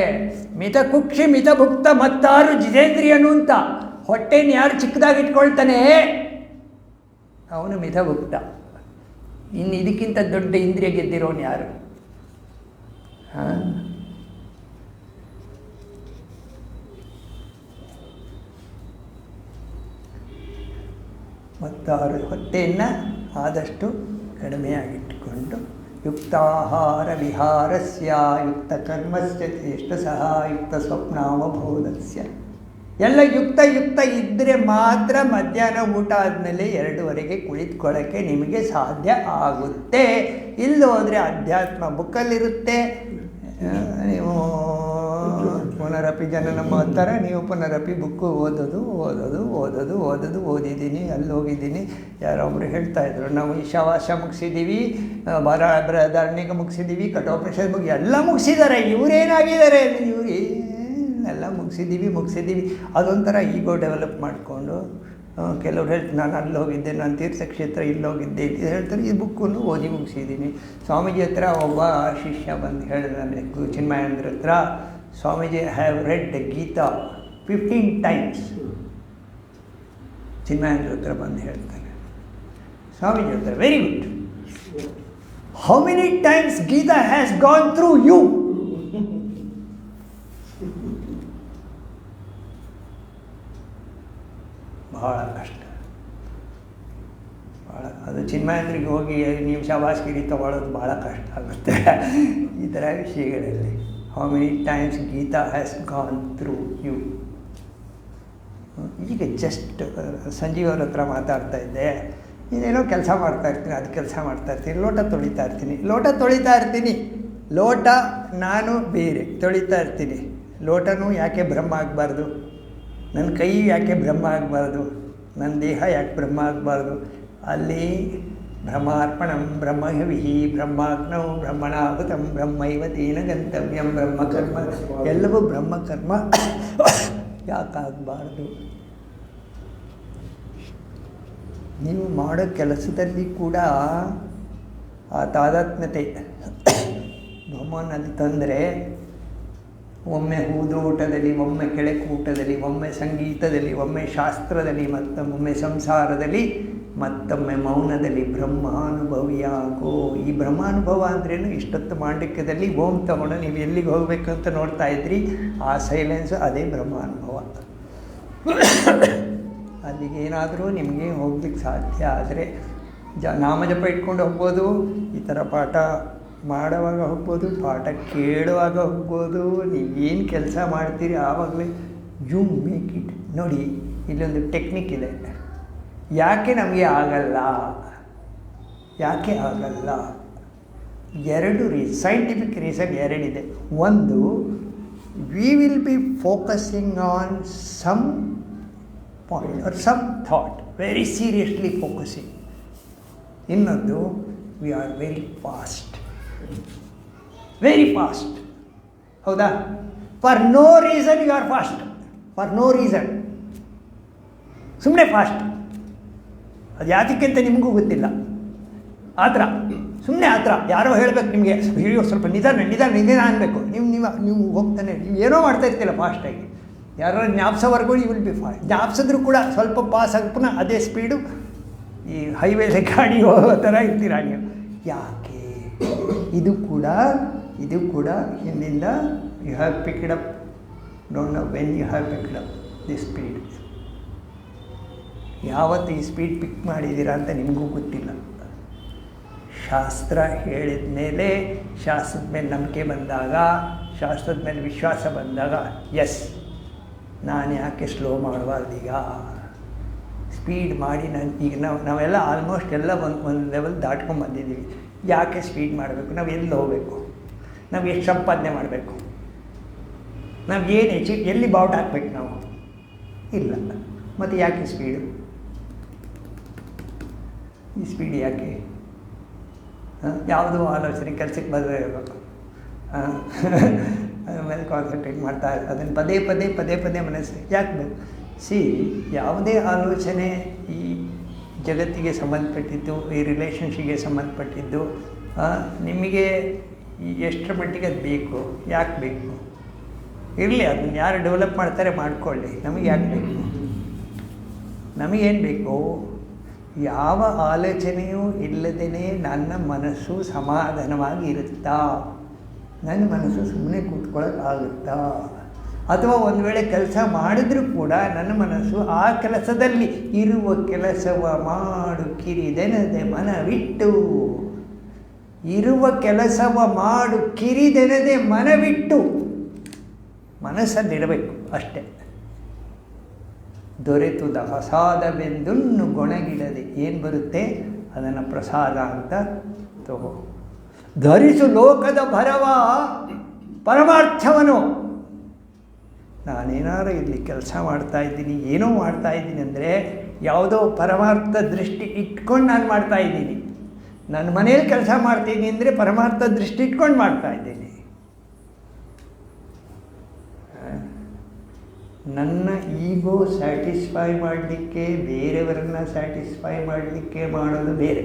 ಮಿತ ಕುಕ್ಷಿ ಮಿತ ಭುಕ್ತ ಮತ್ತಾರು ಜಿತೇಂದ್ರಿಯನು ಅಂತ. ಹೊಟ್ಟೆನ ಯಾರು ಚಿಕ್ಕದಾಗಿ ಇಟ್ಕೊಳ್ತಾನೆ ಅವನು ಮಿತಭುಕ್ತ. ಇನ್ನು ಇದಕ್ಕಿಂತ ದೊಡ್ಡ ಇಂದ್ರಿಯ ಗೆದ್ದಿರೋನು ಯಾರು? ಮತ್ತಾರು ಹೊಟ್ಟೆಯನ್ನು ಆದಷ್ಟು ಕಡಿಮೆಯಾಗಿಟ್ಟುಕೊಂಡು ಯುಕ್ತಾಹಾರ ವಿಹಾರಸ್ಯ ಯುಕ್ತ ಕರ್ಮಸ್ಯ ಚೇಷ್ಟಸಃ ಯುಕ್ತ ಸ್ವಪ್ನಾವಬೋಧಸ್ಯ. ಎಲ್ಲ ಯುಕ್ತ ಇದ್ದರೆ ಮಾತ್ರ ಮಧ್ಯಾಹ್ನ ಊಟ ಆದಮೇಲೆ 2:30 ಕುಳಿತುಕೊಳ್ಳೋಕ್ಕೆ ನಿಮಗೆ ಸಾಧ್ಯ ಆಗುತ್ತೆ. ಇಲ್ಲೋದ್ರೆ ಅಧ್ಯಾತ್ಮ ಬುಕ್ಕಲ್ಲಿರುತ್ತೆ. ನೀವು ಪುನರಪಿ ಜನನಮ್ಮ ಅಂತಾರ, ನೀವು ಪುನರಪಿ ಬುಕ್ಕು ಓದಿದ್ದೀನಿ, ಅಲ್ಲಿ ಹೋಗಿದ್ದೀನಿ. ಯಾರೊಬ್ಬರು ಹೇಳ್ತಾಯಿದ್ರು, ನಾವು ಈಶಾವಾಸ್ಯ ಮುಗಿಸಿದ್ದೀವಿ, ಬರಧಾರಣಿಕ ಮುಗಿಸಿದ್ದೀವಿ, ಕಠೋಪನಿಷತ್ ಎಲ್ಲ ಮುಗಿಸಿದ್ದಾರೆ, ಇವರೇನಾಗಿದ್ದಾರೆ, ಇವರು ಎಲ್ಲ ಮುಗಿಸಿದ್ದೀವಿ. ಅದೊಂಥರ ಈಗೋ ಡೆವಲಪ್ ಮಾಡಿಕೊಂಡು ಕೆಲವ್ರು ಹೇಳ್ತಾರೆ, ನಾನು ಅಲ್ಲಿ ಹೋಗಿದ್ದೆ, ನಾನು ತೀರ್ಥಕ್ಷೇತ್ರ ಇಲ್ಲಿ ಹೋಗಿದ್ದೆ, ಇದು ಹೇಳ್ತಾರೆ. ಈ ಬುಕ್ಕನ್ನು ಓದಿ ಮುಗಿಸಿದ್ದೀನಿ. ಸ್ವಾಮೀಜಿ ಹತ್ರ ಒಬ್ಬ ಶಿಷ್ಯ ಬಂದು ಹೇಳಿದ ನನಗೆ, ಚಿನ್ಮಯಾನಂದ್ರ ಹತ್ರ, Swamiji have read Gita 15 times. ಚಿನ್ಮಯಾನಂದ್ರ ಹತ್ರ ಬಂದು ಹೇಳ್ತಾನೆ, ಸ್ವಾಮೀಜಿ ಹೇಳ್ತಾರೆ, very good, how many times Gita has gone through you? ಭಾಳ ಕಷ್ಟ, ಭಾಳ. ಅದು ಚಿನ್ಮಯಾನಂದ್ರಿಗೆ ಹೋಗಿ ನೀವು ಶವಾಸ್ಗಿರಿ ತೊಗೊಳ್ಳೋದು ಭಾಳ ಕಷ್ಟ ಆಗುತ್ತೆ ಈ ಥರ ವಿಷಯಗಳಲ್ಲಿ. How many times Gita has gone through you. ಈಗ ಜಸ್ಟ್ ಸಂಜೀವ್ ಅವ್ರ ಹತ್ರ ಮಾತಾಡ್ತಾ ಇದ್ದೆ, ಇನ್ನೇನೋ ಕೆಲಸ ಮಾಡ್ತಾಯಿರ್ತೀನಿ, ಅದು ಕೆಲಸ ಮಾಡ್ತಾಯಿರ್ತೀನಿ, ಲೋಟ ತೊಳಿತಾ ಇರ್ತೀನಿ. ಲೋಟ ನಾನು ಬೇರೆ ತೊಳಿತಾ ಇರ್ತೀನಿ. ಲೋಟನೂ ಯಾಕೆ ಬ್ರಹ್ಮ ಆಗಬಾರ್ದು? ನನ್ನ ಕೈ ಯಾಕೆ ಬ್ರಹ್ಮ ಆಗಬಾರ್ದು? ನನ್ನ ದೇಹ ಯಾಕೆ ಬ್ರಹ್ಮ ಆಗಬಾರ್ದು? ಅಲ್ಲಿ ಬ್ರಹ್ಮಾರ್ಪಣಂ ಬ್ರಹ್ಮಹವಿಹಿ ಬ್ರಹ್ಮಾಗ್ನೌ ಬ್ರಹ್ಮಣಾಹುತಂ ಬ್ರಹ್ಮೈವ ತೇನ ಗಂತವ್ಯಂ ಬ್ರಹ್ಮಕರ್ಮ, ಎಲ್ಲವೂ ಬ್ರಹ್ಮಕರ್ಮ ಯಾಕಾಗಬಾರ್ದು? ನೀವು ಮಾಡೋ ಕೆಲಸದಲ್ಲಿ ಕೂಡ ಆ ತಾದಾತ್ಮ್ಯತೆ ಬ್ರಹ್ಮನಲ್ಲಿ ತಂದರೆ, ಒಮ್ಮೆ ಹೂದೋಟದಲ್ಲಿ, ಒಮ್ಮೆ ಕೆಳಕೂಟದಲ್ಲಿ, ಒಮ್ಮೆ ಸಂಗೀತದಲ್ಲಿ, ಒಮ್ಮೆ ಶಾಸ್ತ್ರದಲ್ಲಿ, ಮತ್ತೊಮ್ಮೆ ಸಂಸಾರದಲ್ಲಿ, ಮತ್ತೊಮ್ಮೆ ಮೌನದಲ್ಲಿ ಬ್ರಹ್ಮಾನುಭವಿಯಾಗೋ. ಈ ಬ್ರಹ್ಮಾನುಭವ ಅಂದ್ರೇನು? ಇಷ್ಟೊತ್ತು ಮಾಂಡಿಕ್ಯದಲ್ಲಿ ಓಂ ತಗೊಂಡು ನೀವು ಎಲ್ಲಿಗೆ ಹೋಗ್ಬೇಕಂತ ನೋಡ್ತಾ ಇದ್ರಿ, ಆ ಸೈಲೆನ್ಸು ಅದೇ ಬ್ರಹ್ಮಾನುಭವ. ಅಲ್ಲಿಗೇನಾದರೂ ನಿಮಗೆ ಹೋಗ್ಲಿಕ್ಕೆ ಸಾಧ್ಯ ಆದರೆ ನಾಮಜಪ ಇಟ್ಕೊಂಡು ಹೋಗ್ಬೋದು, ಈ ಥರ ಪಾಠ ಮಾಡುವಾಗ ಹೋಗ್ಬೋದು, ಪಾಠ ಕೇಳುವಾಗ ಹೋಗ್ಬೋದು. ನೀವೇನು ಕೆಲಸ ಮಾಡ್ತೀರಿ ಆವಾಗಲೇ ಯು ಮೇಕ್ ಇಟ್. ನೋಡಿ, ಇಲ್ಲೊಂದು ಟೆಕ್ನಿಕ್ ಇದೆ. ಯಾಕೆ ನಮಗೆ ಆಗಲ್ಲ? ಎರಡು ಸೈಂಟಿಫಿಕ್ ರೀಸನ್ ಎರಡಿದೆ. ಒಂದು, we will be focusing on some point or some thought, very seriously focusing. ಇನ್ನೊಂದು, ವಿ ಆರ್ ವೆರಿ ಫಾಸ್ಟ್. ಹೌದಾ? For no reason you are fast. ಸುಮ್ಮನೆ ಫಾಸ್ಟ್. ಅದು ಯಾತಕ್ಕೆ ಅಂತ ನಿಮಗೂ ಗೊತ್ತಿಲ್ಲ. ಸುಮ್ಮನೆ ಯಾರೋ ಹೇಳಬೇಕು ನಿಮಗೆ, ಅಯ್ಯೋ ಸ್ವಲ್ಪ ನಿಧಾನ ಅನ್ನಬೇಕು. ನೀವು ಹೋಗ್ತಾನೆ, ನೀವು ಏನೋ ಮಾಡ್ತಾ ಇರ್ತೀರ ಫಾಸ್ಟಾಗಿ. ಯಾರು ಜ್ಞಾಪಿಸೋವರೆಗೂ ಯು ವಿಲ್ ಬಿ ಫಾಸ್ಟ್. ಜ್ಞಾಪಿಸಿದ್ರು ಕೂಡ ಸ್ವಲ್ಪ ಪಾಸ್ ಆಗಿ ಪುನಃ ಅದೇ ಸ್ಪೀಡು, ಈ ಹೈವೇಲಿ ಗಾಡಿ ಹೋಗೋ ಥರ ಇರ್ತೀರ ನೀವು. ಯಾಕೆ? ಇದು ಕೂಡ ಹಿಂದಿಂದ you have picked up. Don't know when you have picked up the speed. ಯಾವತ್ತು ಈ ಸ್ಪೀಡ್ ಪಿಕ್ ಮಾಡಿದ್ದೀರಾ ಅಂತ ನಿಮಗೂ ಗೊತ್ತಿಲ್ಲ. ಶಾಸ್ತ್ರ ಹೇಳಿದ ಮೇಲೆ, ಶಾಸ್ತ್ರದ ಮೇಲೆ ನಂಬಿಕೆ ಬಂದಾಗ, ಶಾಸ್ತ್ರದ ಮೇಲೆ ವಿಶ್ವಾಸ ಬಂದಾಗ, ಎಸ್ ನಾನು ಯಾಕೆ ಸ್ಲೋ ಮಾಡಬಾರ್ದೀಗ? ಸ್ಪೀಡ್ ಮಾಡಿ ಈಗ ನಾವೆಲ್ಲ ಆಲ್ಮೋಸ್ಟ್ ಎಲ್ಲ ಒಂದು ಲೆವೆಲ್ ದಾಟ್ಕೊಂಡ್ಬಂದಿದ್ದೀವಿ. ಯಾಕೆ ಸ್ಪೀಡ್ ಮಾಡಬೇಕು? ನಾವು ಎಲ್ಲಿ ಹೋಗಬೇಕು? ನಾವು ಎಷ್ಟು ಸಂಪಾದನೆ ಮಾಡಬೇಕು? ನಾವು ಏನು ಎಲ್ಲಿ ಬಾವುಟ ಹಾಕ್ಬೇಕು? ನಾವು ಇಲ್ಲ. ಮತ್ತು ಯಾಕೆ ಸ್ಪೀಡು? ಈ ಸ್ಪೀಡ್ ಯಾಕೆ? ಯಾವುದೋ ಆಲೋಚನೆ ಕೆಲಸಕ್ಕೆ ಬರದೇ ಇರಬೇಕು, ಅದ್ರ ಮೇಲೆ ಕಾನ್ಸಂಟ್ರೇಟ್ ಮಾಡ್ತಾ ಅದನ್ನು ಪದೇ ಮನಸ್ಸು ಯಾಕೆ ಬೇಕು? ಯಾವುದೇ ಆಲೋಚನೆ ಈ ಜಗತ್ತಿಗೆ ಸಂಬಂಧಪಟ್ಟಿದ್ದು, ಈ ರಿಲೇಷನ್ಶಿಪ್ಗೆ ಸಂಬಂಧಪಟ್ಟಿದ್ದು, ನಿಮಗೆ ಎಷ್ಟರ ಮಟ್ಟಿಗೆ ಅದು ಬೇಕು, ಯಾಕೆ ಬೇಕು? ಇರಲಿ, ಅದನ್ನು ಯಾರು ಡೆವಲಪ್ ಮಾಡ್ತಾರೆ ಮಾಡ್ಕೊಳ್ಳಿ, ನಮಗೆ ಯಾಕೆ ಬೇಕು? ನಮಗೇನು ಬೇಕು? ಯಾವ ಆಲೋಚನೆಯೂ ಇಲ್ಲದೇ ನನ್ನ ಮನಸ್ಸು ಸಮಾಧಾನವಾಗಿ ಇರುತ್ತಾ? ನನ್ನ ಮನಸ್ಸು ಸುಮ್ಮನೆ ಕೂತ್ಕೊಳ್ಳೋಕ್ಕಾಗುತ್ತಾ? ಅಥವಾ ಒಂದು ವೇಳೆ ಕೆಲಸ ಮಾಡಿದ್ರೂ ಕೂಡ ನನ್ನ ಮನಸ್ಸು ಆ ಕೆಲಸದಲ್ಲಿ ಇರುವ ಕೆಲಸವ ಮಾಡು ಕಿರಿದೆನದೆ ಮನವಿಟ್ಟು, ಇರುವ ಕೆಲಸವ ಮಾಡು ಕಿರಿದೆನದೆ ಮನವಿಟ್ಟು ಮನಸ್ಸಲ್ಲಿರಬೇಕು ಅಷ್ಟೆ. ದೊರೆತುದ ಪ್ರಸಾದವೆಂದುಣ್ಣು ಗೊಣಗಿಡದೆ ಏನು ಬರುತ್ತೆ ಅದನ್ನು ಪ್ರಸಾದ ಅಂತ ತಗೋ. ಧರಿಸು ಲೋಕದ ಭರವ ಪರಮಾರ್ಥವನು. ನಾನೇನಾರು ಇಲ್ಲಿ ಕೆಲಸ ಮಾಡ್ತಾಯಿದ್ದೀನಿ, ಏನೋ ಮಾಡ್ತಾಯಿದ್ದೀನಿ ಅಂದರೆ ಯಾವುದೋ ಪರಮಾರ್ಥ ದೃಷ್ಟಿ ಇಟ್ಕೊಂಡು ನಾನು ಮಾಡ್ತಾಯಿದ್ದೀನಿ. ನನ್ನ ಮನೇಲಿ ಕೆಲಸ ಮಾಡ್ತೀನಿ ಅಂದರೆ ಪರಮಾರ್ಥ ದೃಷ್ಟಿ ಇಟ್ಕೊಂಡು ಮಾಡ್ತಾಯಿದ್ದೀನಿ. ನನ್ನ ಈಗೋ ಸ್ಯಾಟಿಸ್ಫೈ ಮಾಡಲಿಕ್ಕೆ, ಬೇರೆಯವರನ್ನು ಸ್ಯಾಟಿಸ್ಫೈ ಮಾಡಲಿಕ್ಕೆ ಮಾಡೋದು ಬೇರೆ.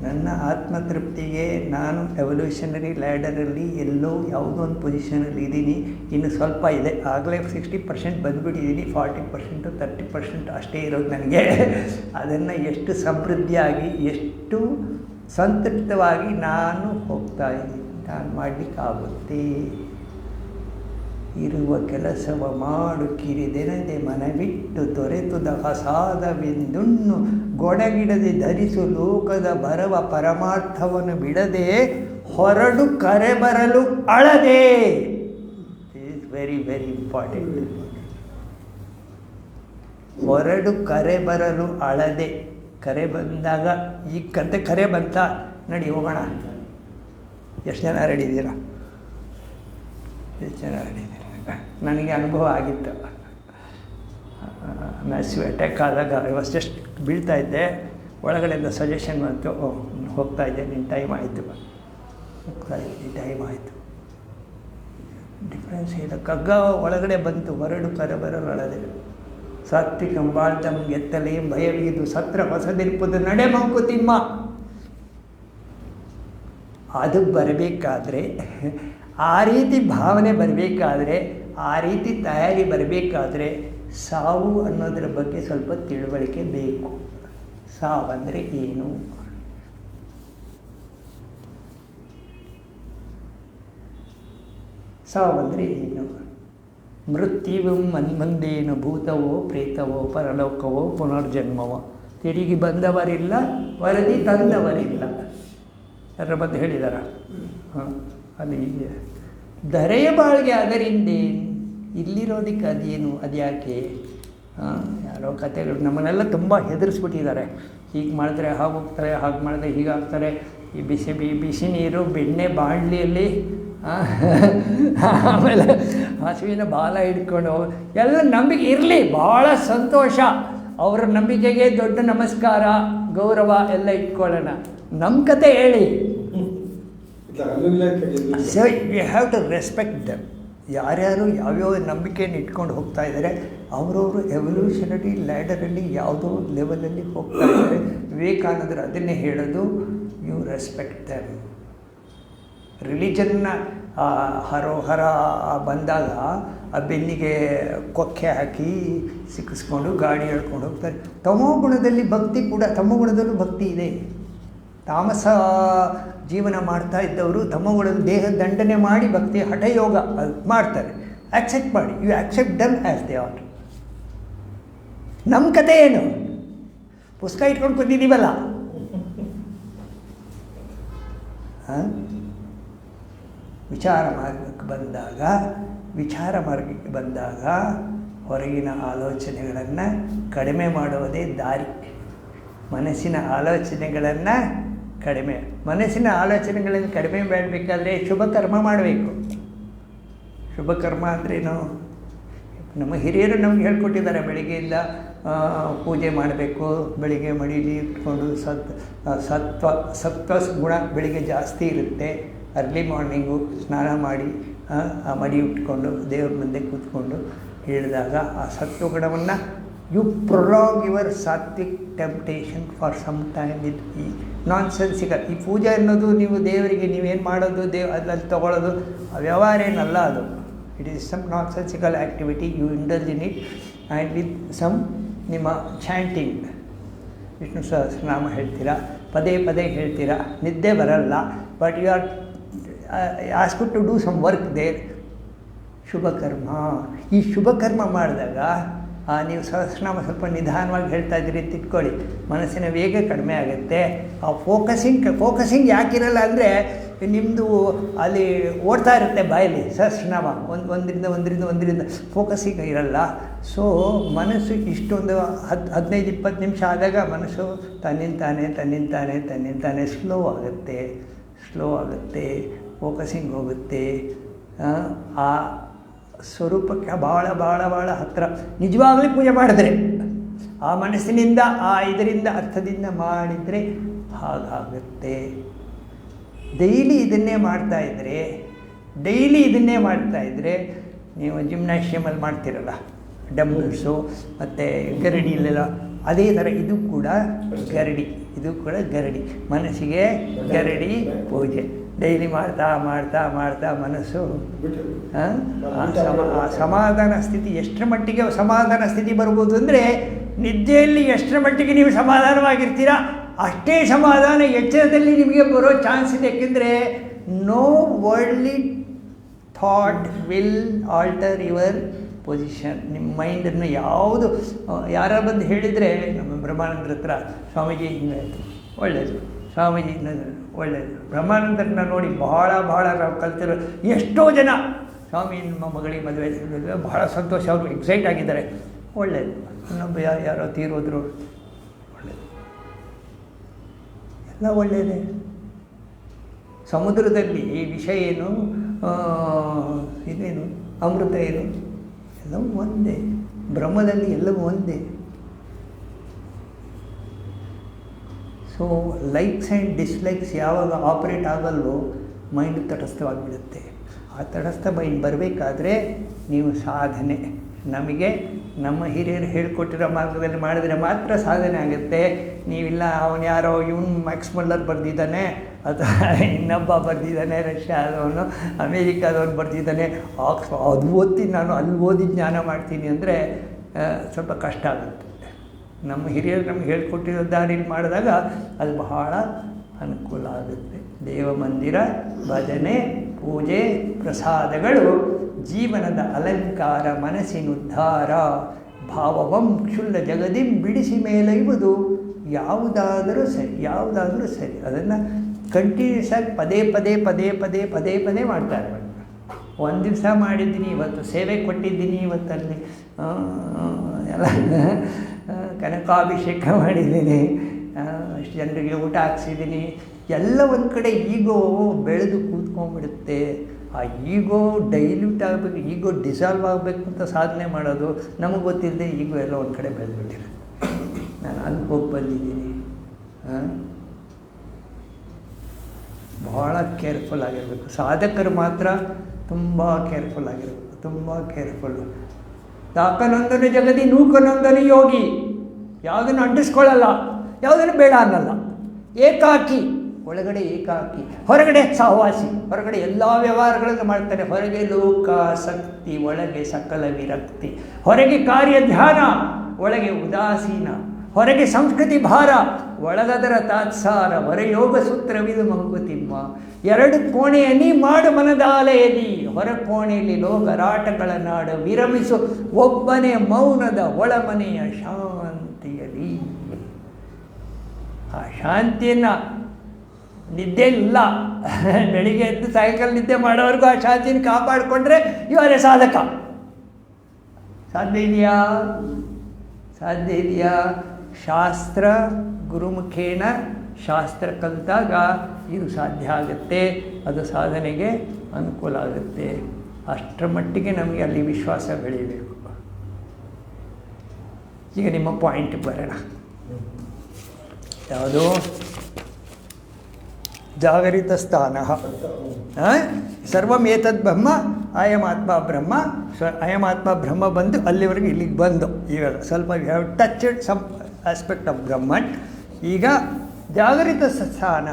ನನ್ನ ಆತ್ಮತೃಪ್ತಿಗೆ ನಾನು ಎವಲ್ಯೂಷನರಿ ಲ್ಯಾಡರಲ್ಲಿ ಎಲ್ಲೋ ಯಾವುದೋ ಒಂದು ಪೊಸಿಷನಲ್ಲಿ ಇದ್ದೀನಿ, ಇನ್ನು ಸ್ವಲ್ಪ ಇದೆ, ಆಗಲೇ 60% ಬಂದುಬಿಟ್ಟಿದ್ದೀನಿ, 40% 30% ಅಷ್ಟೇ ಇರೋದು ನನಗೆ. ಅದನ್ನು ಎಷ್ಟು ಸಮೃದ್ಧಿಯಾಗಿ, ಎಷ್ಟು ಸಂತೃಪ್ತವಾಗಿ ನಾನು ಹೋಗ್ತಾಯಿದ್ದೀನಿ, ನಾನು ಮಾಡಲಿಕ್ಕಾಗುತ್ತೆ. ಇರುವ ಕೆಲಸವ ಮಾಡು ಕಿರಿದೆನದೆ ಮನವಿಟ್ಟು ತೊರೆತುದ ಪ್ರಸಾದವೆಂದುಣ್ಣು ಗೊಣಗಿಡದೆ ಧರಿಸು ಲೋಕದ ಬರವ ಪರಮಾರ್ಥವನ್ನು ಬಿಡದೆ ಹೊರಡು ಕರೆ ಬರಲು ಅಳದೆ. Is very very important. ಹೊರಡು ಕರೆ ಬರಲು ಅಳದೆ. ಕರೆ ಬಂದಾಗ ಈಗ ಕತೆ ಕರೆ ಬಂತ, ನಡಿ ಹೋಗೋಣ. ಎಷ್ಟು ಜನ ರೆಡಿ ಇದ್ದೀರಾ? ಎಷ್ಟು ಜನ ರೆಡಿ ಇದ್ದೀರಾ? ನನಗೆ ಅನುಭವ ಆಗಿತ್ತು. ಮ್ಯಾಸಿವ್ ಅಟ್ಯಾಕ್ ಆದಾಗ ಐ ವಾಸ್ ಜಸ್ಟ್ ಬೀಳ್ತಾ ಇದ್ದೆ, ಒಳಗಡೆಯಿಂದ ಸಜೆಷನ್ ಬಂತು, ಹೋಗ್ತಾ ಇದ್ದೆ, ನಿನ್ನ ಟೈಮ್ ಆಯಿತು, ಹೋಗ್ತಾ ಇದ್ದೀನಿ, ಟೈಮ್ ಆಯಿತು. ಡಿಫ್ರೆನ್ಸ್ ಇಲ್ಲ. ಕಗ್ಗ ಒಳಗಡೆ ಬಂತು, ಹೊರಡು ಕರೆ ಬರಲು ಅಳದೆ. ಸಾತ್ವಿಕಂ ಬಾಳ್ತಂ ಎತ್ತಲೆ ಭಯವಿದು ಸತ್ರ ಹೊಸದಿರ್ಪುದು ನಡೆ ಮಂಕುತಿಮ್ಮ. ಅದು ಬರಬೇಕಾದ್ರೆ, ಆ ರೀತಿ ಭಾವನೆ ಬರಬೇಕಾದ್ರೆ, ಆ ರೀತಿ ತಯಾರಿ ಬರಬೇಕಾದ್ರೆ ಸಾವು ಅನ್ನೋದರ ಬಗ್ಗೆ ಸ್ವಲ್ಪ ತಿಳುವಳಿಕೆ ಬೇಕು. ಸಾವಂದರೆ ಏನು? ಸಾವಂದರೆ ಏನು? ಮೃತ್ಯುವು ಮನ್ಮಂದೇನು ಭೂತವೋ ಪ್ರೇತವೋ ಪರಲೋಕವೋ ಪುನರ್ಜನ್ಮವೋ. ತಿರುಗಿ ಬಂದವರಿಲ್ಲ, ವರದಿ ತಂದವರಿಲ್ಲ. ಅದರ ಬಗ್ಗೆ ಹೇಳಿದಾರ. ಅಲ್ಲಿ ಧರೆಯ ಬಾಳ್ಗೆ ಅದರಿಂದೇನು, ಇಲ್ಲಿರೋದಕ್ಕೆ ಅದೇನು, ಅದ್ಯಾಕೆ? ಯಾರೋ ಕಥೆಗಳು ನಮ್ಮನ್ನೆಲ್ಲ ತುಂಬ ಹೆದರಿಸ್ಬಿಟ್ಟಿದ್ದಾರೆ. ಹೀಗೆ ಮಾಡಿದ್ರೆ ಹಾಗೋಗ್ತಾರೆ, ಹಾಗೆ ಮಾಡಿದ್ರೆ ಹೀಗಾಗ್ತಾರೆ. ಈ ಬಿಸಿ ನೀರು ಬೆಣ್ಣೆ ಬಾಣಲಿಯಲ್ಲಿ, ಆಮೇಲೆ ಹಸುವಿನ ಬಾಲ ಹಿಡ್ಕೊಂಡು ಎಲ್ಲ ನಂಬಿಕೆ ಇರಲಿ, ಭಾಳ ಸಂತೋಷ. ಅವರ ನಂಬಿಕೆಗೆ ದೊಡ್ಡ ನಮಸ್ಕಾರ, ಗೌರವ ಎಲ್ಲ ಇಟ್ಕೊಳ್ಳೋಣ. ನಮ್ಮ ಕತೆ ಹೇಳಿ. So we have to respect them. ಯಾರ್ಯಾರು ಯಾವ್ಯಾವ ನಂಬಿಕೆಯನ್ನು ಇಟ್ಕೊಂಡು ಹೋಗ್ತಾ ಇದ್ದಾರೆ, ಅವರವರು ಎವಲ್ಯೂಷನರಿ ಲ್ಯಾಡರಲ್ಲಿ ಯಾವುದೋ ಲೆವೆಲಲ್ಲಿ ಹೋಗ್ತಾ ಇದ್ದಾರೆ. ವಿವೇಕಾನಂದರು ಅದನ್ನೇ ಹೇಳೋದು, ಯು ರೆಸ್ಪೆಕ್ಟ್ ದೆಮ್. ರಿಲಿಜನ್ನ ಹರೋಹರ ಬಂದಾಗ ಆ ಬೆನ್ನಿಗೆ ಕೊಕ್ಕೆ ಹಾಕಿ ಸಿಕ್ಕಿಸ್ಕೊಂಡು ಗಾಡಿ ಹೇಳ್ಕೊಂಡು ಹೋಗ್ತಾರೆ. ತಮೋಗುಣದಲ್ಲಿ ಭಕ್ತಿ ಕೂಡ, ತಮೋಗುಣದಲ್ಲೂ ಭಕ್ತಿ ಇದೆ. ತಾಮಸ ಜೀವನ ಮಾಡ್ತಾ ಇದ್ದವರು ತಮೋಗುಣದ ದೇಹ ದಂಡನೆ ಮಾಡಿ ಭಕ್ತಿ ಹಠಯೋಗ ಮಾಡ್ತಾರೆ. ಆಕ್ಸೆಪ್ಟ್ ಮಾಡಿ, you accept them as they are. ನಮ್ಮ ಕತೆ ಏನು? ಪುಸ್ತಕ ಇಟ್ಕೊಂಡು ಕೂತಿದ್ದೀವಲ್ಲ. ವಿಚಾರ ಮಾರ್ಗಕ್ಕೆ ಬಂದಾಗ ಹೊರಗಿನ ಆಲೋಚನೆಗಳನ್ನು ಕಡಿಮೆ ಮಾಡುವುದೇ ದಾರಿ. ಮನಸ್ಸಿನ ಆಲೋಚನೆಗಳನ್ನು ಕಡಿಮೆ ಮಾಡಬೇಕಾದ್ರೆ ಶುಭ ಕರ್ಮ ಮಾಡಬೇಕು. ಶುಭ ಕರ್ಮ ಅಂದ್ರೇನು? ನಮ್ಮ ಹಿರಿಯರು ನಮ್ಗೆ ಹೇಳ್ಕೊಟ್ಟಿದ್ದಾರೆ. ಬೆಳಿಗ್ಗೆಯಿಂದ ಪೂಜೆ ಮಾಡಬೇಕು, ಬೆಳಿಗ್ಗೆ ಮಡಿಲಿ ಇಟ್ಕೊಂಡು ಸತ್ವ ಗುಣ ಬೆಳಿಗ್ಗೆ ಜಾಸ್ತಿ ಇರುತ್ತೆ. ಅರ್ಲಿ ಮಾರ್ನಿಂಗು ಸ್ನಾನ ಮಾಡಿ ಆ ಮಡಿ ಉಟ್ಕೊಂಡು ದೇವ್ರ ಮುಂದೆ ಕೂತ್ಕೊಂಡು ಹೇಳಿದಾಗ ಆ ಸತ್ವಗುಣವನ್ನು you prolong your sattvic temptation for some time with ಈ ನಾನ್ಸೆನ್ಸಿಕಲ್. ಈ ಪೂಜೆ ಅನ್ನೋದು ನೀವು ದೇವರಿಗೆ ನೀವೇನು ಮಾಡೋದು ಅದ್ರಲ್ಲಿ ತೊಗೊಳ್ಳೋದು ವ್ಯವಹಾರ ಏನಲ್ಲ ಅದು. It is some nonsensical activity. You indulge in it and with some ನಿಮ್ಮ ಚಾಂಟಿಂಗ್, ವಿಷ್ಣು ಸಹಸ್ರನಾಮ ಹೇಳ್ತೀರಾ, ಪದೇ ಪದೇ ಹೇಳ್ತೀರಾ, ನಿದ್ದೆ ಬರಲ್ಲ, but you are asked to do some work there. ಶುಭಕರ್ಮ. ಈ ಶುಭಕರ್ಮ ಮಾಡಿದಾಗ ನೀವು ಸಹಸ್ರನಾಮ ಸ್ವಲ್ಪ ನಿಧಾನವಾಗಿ ಹೇಳ್ತಾ ಇದ್ದೀರಿ ಅಂತ ಇಟ್ಕೊಳ್ಳಿ, ಮನಸ್ಸಿನ ವೇಗ ಕಡಿಮೆ ಆಗುತ್ತೆ. ಆ ಫೋಕಸಿಂಗ್ ಯಾಕಿರಲ್ಲ ಅಂದರೆ ನಿಮ್ಮದು ಅಲ್ಲಿ ಓಡ್ತಾ ಇರುತ್ತೆ ಬಾಯಲ್ಲಿ ಸಹಸ್ರನಾಮ, ಒಂದರಿಂದ ಫೋಕಸಿಂಗ್ ಇರಲ್ಲ. ಸೊ ಮನಸ್ಸು ಇಷ್ಟೊಂದು 15-20 ನಿಮಿಷ ಆದಾಗ ಮನಸ್ಸು ತನ್ನಿಂತಾನೆ ಸ್ಲೋ ಆಗುತ್ತೆ, ಫೋಕಸಿಂಗ್ ಹೋಗುತ್ತೆ. ಆ ಸ್ವರೂಪಕ್ಕೆ ಭಾಳ ಹತ್ತಿರ ನಿಜವಾಗಲೂ ಪೂಜೆ ಮಾಡಿದ್ರೆ, ಆ ಮನಸ್ಸಿನಿಂದ ಆ ಇದರಿಂದ ಅರ್ಥದಿಂದ ಮಾಡಿದರೆ ಹಾಗಾಗುತ್ತೆ. ಡೈಲಿ ಇದನ್ನೇ ಮಾಡ್ತಾ ಇದ್ದರೆ ನೀವು ಜಿಮ್ನಾಶಿಯಮಲ್ಲಿ ಮಾಡ್ತೀರಲ್ಲ ಡಂಬಲ್ಸು ಮತ್ತು ಗರಡಿಲೆಲ್ಲ, ಅದೇ ಥರ ಇದು ಕೂಡ ಗರಡಿ, ಮನಸ್ಸಿಗೆ ಗರಡಿ ಪೂಜೆ. ಡೈಲಿ ಮಾಡ್ತಾ ಮನಸ್ಸು ಸಮಾಧಾನ ಸ್ಥಿತಿ. ಎಷ್ಟರ ಮಟ್ಟಿಗೆ ಸಮಾಧಾನ ಸ್ಥಿತಿ ಬರ್ಬೋದು ಅಂದರೆ, ನಿದ್ದೆಯಲ್ಲಿ ಎಷ್ಟರ ಮಟ್ಟಿಗೆ ನೀವು ಸಮಾಧಾನವಾಗಿರ್ತೀರ ಅಷ್ಟೇ ಸಮಾಧಾನ ಎಚ್ಚರದಲ್ಲಿ ನಿಮಗೆ ಬರೋ ಚಾನ್ಸ್ ಇದೆ. ಯಾಕೆಂದರೆ no worldly thought will alter your position. ನಿಮ್ಮ ಮೈಂಡನ್ನು ಯಾವುದು ಯಾರು ಬಂದು ಹೇಳಿದರೆ, ನಮ್ಮ ಬ್ರಹ್ಮಾನಂದರ ಹತ್ರ ಸ್ವಾಮೀಜಿ ಹಿಂಗಾಯಿತು, ಒಳ್ಳೆಯದು ಸ್ವಾಮೀಜಿ ಒಳ್ಳೆಯದು. ಬ್ರಹ್ಮಾನಂದರನ್ನ ನೋಡಿ ಭಾಳ ನಾವು ಕಲ್ತಿರೋ ಎಷ್ಟೋ ಜನ ಸ್ವಾಮಿ ನಮ್ಮ ಮಗಳಿಗೆ ಮದುವೆ ಭಾಳ ಸಂತೋಷ, ಅವರು ಎಕ್ಸೈಟ್ ಆಗಿದ್ದಾರೆ, ಒಳ್ಳೆಯದು. ಇನ್ನೊಬ್ಬ ಯಾರೋ ತೀರೋದ್ರು, ಒಳ್ಳೆಯದು, ಎಲ್ಲ ಒಳ್ಳೆಯದೇ. ಸಮುದ್ರದಲ್ಲಿ ವಿಷ ಏನು, ಇದೇನು ಅಮೃತ ಏನು, ಎಲ್ಲವೂ ಒಂದೇ. ಬ್ರಹ್ಮದಲ್ಲಿ ಎಲ್ಲವೂ ಒಂದೇ. ಸೊ ಲೈಕ್ಸ್ ಆ್ಯಂಡ್ ಡಿಸ್ಲೈಕ್ಸ್ ಯಾವಾಗ ಆಪ್ರೇಟ್ ಆಗಲ್ವೋ ಮೈಂಡ್ ತಟಸ್ಥವಾಗಿಬಿಡುತ್ತೆ. ಆ ತಟಸ್ಥ ಮೈಂಡ್ ಬರಬೇಕಾದ್ರೆ ನೀವು ಸಾಧನೆ, ನಮಗೆ ನಮ್ಮ ಹಿರಿಯರು ಹೇಳಿಕೊಟ್ಟಿರೋ ಮಾರ್ಗದಲ್ಲಿ ಮಾಡಿದ್ರೆ ಮಾತ್ರ ಸಾಧನೆ ಆಗುತ್ತೆ. ನೀವಿಲ್ಲ ಅವನು ಯಾರೋ ಮ್ಯಾಕ್ಸ್ ಮುಲ್ಲರ್ ಬರೆದಿದ್ದಾನೆ, ಅಥವಾ ಇನ್ನೊಬ್ಬ ಬರೆದಿದ್ದಾನೆ, ರಷ್ಯಾದವನು, ಅಮೇರಿಕಾದವನು ಬರೆದಿದ್ದಾನೆ, ಅದು ಓದ್ತೀನಿ ನಾನು, ಅಲ್ಲಿ ಓದಿ ಜ್ಞಾನ ಮಾಡ್ತೀನಿ ಅಂದರೆ ಸ್ವಲ್ಪ ಕಷ್ಟ ಆಗುತ್ತೆ. ನಮ್ಮ ಹಿರಿಯರು ನಮ್ಗೆ ಹೇಳ್ಕೊಟ್ಟಿರೋ ದಾರಿಲಿ ಮಾಡಿದಾಗ ಅದು ಬಹಳ ಅನುಕೂಲ ಆಗುತ್ತೆ. ದೇವಮಂದಿರ, ಭಜನೆ, ಪೂಜೆ, ಪ್ರಸಾದಗಳು ಜೀವನದ ಅಲಂಕಾರ, ಮನಸ್ಸಿನುದ್ಧಾರ. ಭಾವವಂ ಕ್ಷುಲ್ಲ ಜಗದಿಂ ಬಿಡಿಸಿ ಮೇಲೈವುದು ಯಾವುದಾದರೂ ಸರಿ. ಅದನ್ನು ಕಂಟಿನ್ಯೂಸ್ ಆಗಿ ಪದೇ ಮಾಡ್ತಾರೆ. ಒಂದು ದಿವಸ ಮಾಡಿದ್ದೀನಿ, ಇವತ್ತು ಸೇವೆ ಕೊಟ್ಟಿದ್ದೀನಿ, ಇವತ್ತಲ್ಲಿ ಎಲ್ಲ ಕನಕಾಭಿಷೇಕ ಮಾಡಿದ್ದೀನಿ, ಅಷ್ಟು ಜನರಿಗೆ ಊಟ ಹಾಕ್ಸಿದ್ದೀನಿ, ಎಲ್ಲ ಒಂದು ಕಡೆ ಈಗೋ ಬೆಳೆದು ಕೂತ್ಕೊಂಡ್ಬಿಡುತ್ತೆ. ಆ ಈಗೋ ಡೈಲ್ಯೂಟ್ ಆಗಬೇಕು, ಈಗೋ ಡಿಸಾಲ್ವ್ ಆಗಬೇಕು ಅಂತ ಸಾಧನೆ ಮಾಡೋದು ನಮಗೆ ಗೊತ್ತಿಲ್ಲದೆ ಈಗೋ ಎಲ್ಲ ಒಂದು ಕಡೆ ಬೆಳೆದ್ಬಿಟ್ಟಿದೆ. ನಾನು ಅಲ್ಲಿ ಹೋಗಿ ಬಂದಿದ್ದೀನಿ. ಭಾಳ ಕೇರ್ಫುಲ್ ಆಗಿರಬೇಕು. ಸಾಧಕರು ಮಾತ್ರ ತುಂಬ ಕೇರ್ಫುಲ್ ಆಗಿರಬೇಕು, ತುಂಬ ಕೇರ್ಫುಲ್ಲು. ತಾಕನೊಂದನು ಜಗದಿ ನೂಕನೊಂದನು ಯೋಗಿ. ಯಾವುದನ್ನು ಅಂಟಿಸ್ಕೊಳ್ಳಲ್ಲ, ಯಾವುದನ್ನು ಬೇಡ ಅನ್ನಲ್ಲ. ಏಕಾಕಿ, ಒಳಗಡೆ ಏಕಾಕಿ, ಹೊರಗಡೆ ಸಹವಾಸಿ. ಹೊರಗಡೆ ಎಲ್ಲ ವ್ಯವಹಾರಗಳನ್ನು ಮಾಡ್ತಾರೆ. ಹೊರಗೆ ಲೋಕಾಸಕ್ತಿ, ಒಳಗೆ ಸಕಲ ವಿರಕ್ತಿ. ಹೊರಗೆ ಕಾರ್ಯ ಧ್ಯಾನ, ಒಳಗೆ ಉದಾಸೀನ. ಹೊರಗೆ ಸಂಸ್ಕೃತಿ ಭಾರ, ಒಳಗದರ ತಾತ್ಸಾರ. ಹೊರಯೋಗ ಸೂತ್ರವಿದು ಮಂಕುತಿಮ್ಮ. ಎರಡು ಕೋಣೆಯಲ್ಲಿ ಮಾಡು ಮನದಾಲಯದಿ, ಹೊರ ಕೋಣೆಯಲ್ಲಿ ಲೋಕರಾಟಗಳ ನಾಡು. ವಿರಮಿಸು ಒಬ್ಬನೇ ಮೌನದ ಒಳಮನೆಯ ಶಾಂತಿಯಲ್ಲಿ. ಆ ಶಾಂತಿಯನ್ನು ನಿದ್ದೆ ಇಲ್ಲ, ಬೆಳಿಗ್ಗೆ ಎದ್ದು ಸಾಯಂಕಾಲ ನಿದ್ದೆ ಮಾಡೋವರೆಗೂ ಆ ಶಾಂತಿನ ಕಾಪಾಡಿಕೊಂಡ್ರೆ ಇವರೇ ಸಾಧಕ. ಸಾಧ್ಯ ಇದೆಯಾ? ಶಾಸ್ತ್ರ ಗುರುಮುಖೇನ ಶಾಸ್ತ್ರ ಕಲಿತಾಗ ಇದು ಸಾಧ್ಯ ಆಗುತ್ತೆ. ಅದು ಸಾಧನೆಗೆ ಅನುಕೂಲ ಆಗುತ್ತೆ. ಅಷ್ಟರ ಮಟ್ಟಿಗೆ ನಮಗೆ ಅಲ್ಲಿ ವಿಶ್ವಾಸ ಬೆಳೀಬೇಕು. ಈಗ ನಿಮ್ಮ ಪಾಯಿಂಟ್ ಬರೋಣ. ಯಾವುದು? ಜಾಗರಿತ ಸ್ಥಾನ ಸರ್ವಮೇತದ್ ಬ್ರಹ್ಮ ಅಯಮಾತ್ಮ ಬ್ರಹ್ಮ. ಅಯಮಾತ್ಮ ಬ್ರಹ್ಮ ಬಂದು ಅಲ್ಲಿವರೆಗೆ ಇಲ್ಲಿಗೆ ಬಂದು ಇವಾಗ ಸ್ವಲ್ಪ you have touched some aspect of Brahman. ಈಗ ಜಾಗೃತ ಸ್ಥಾನ,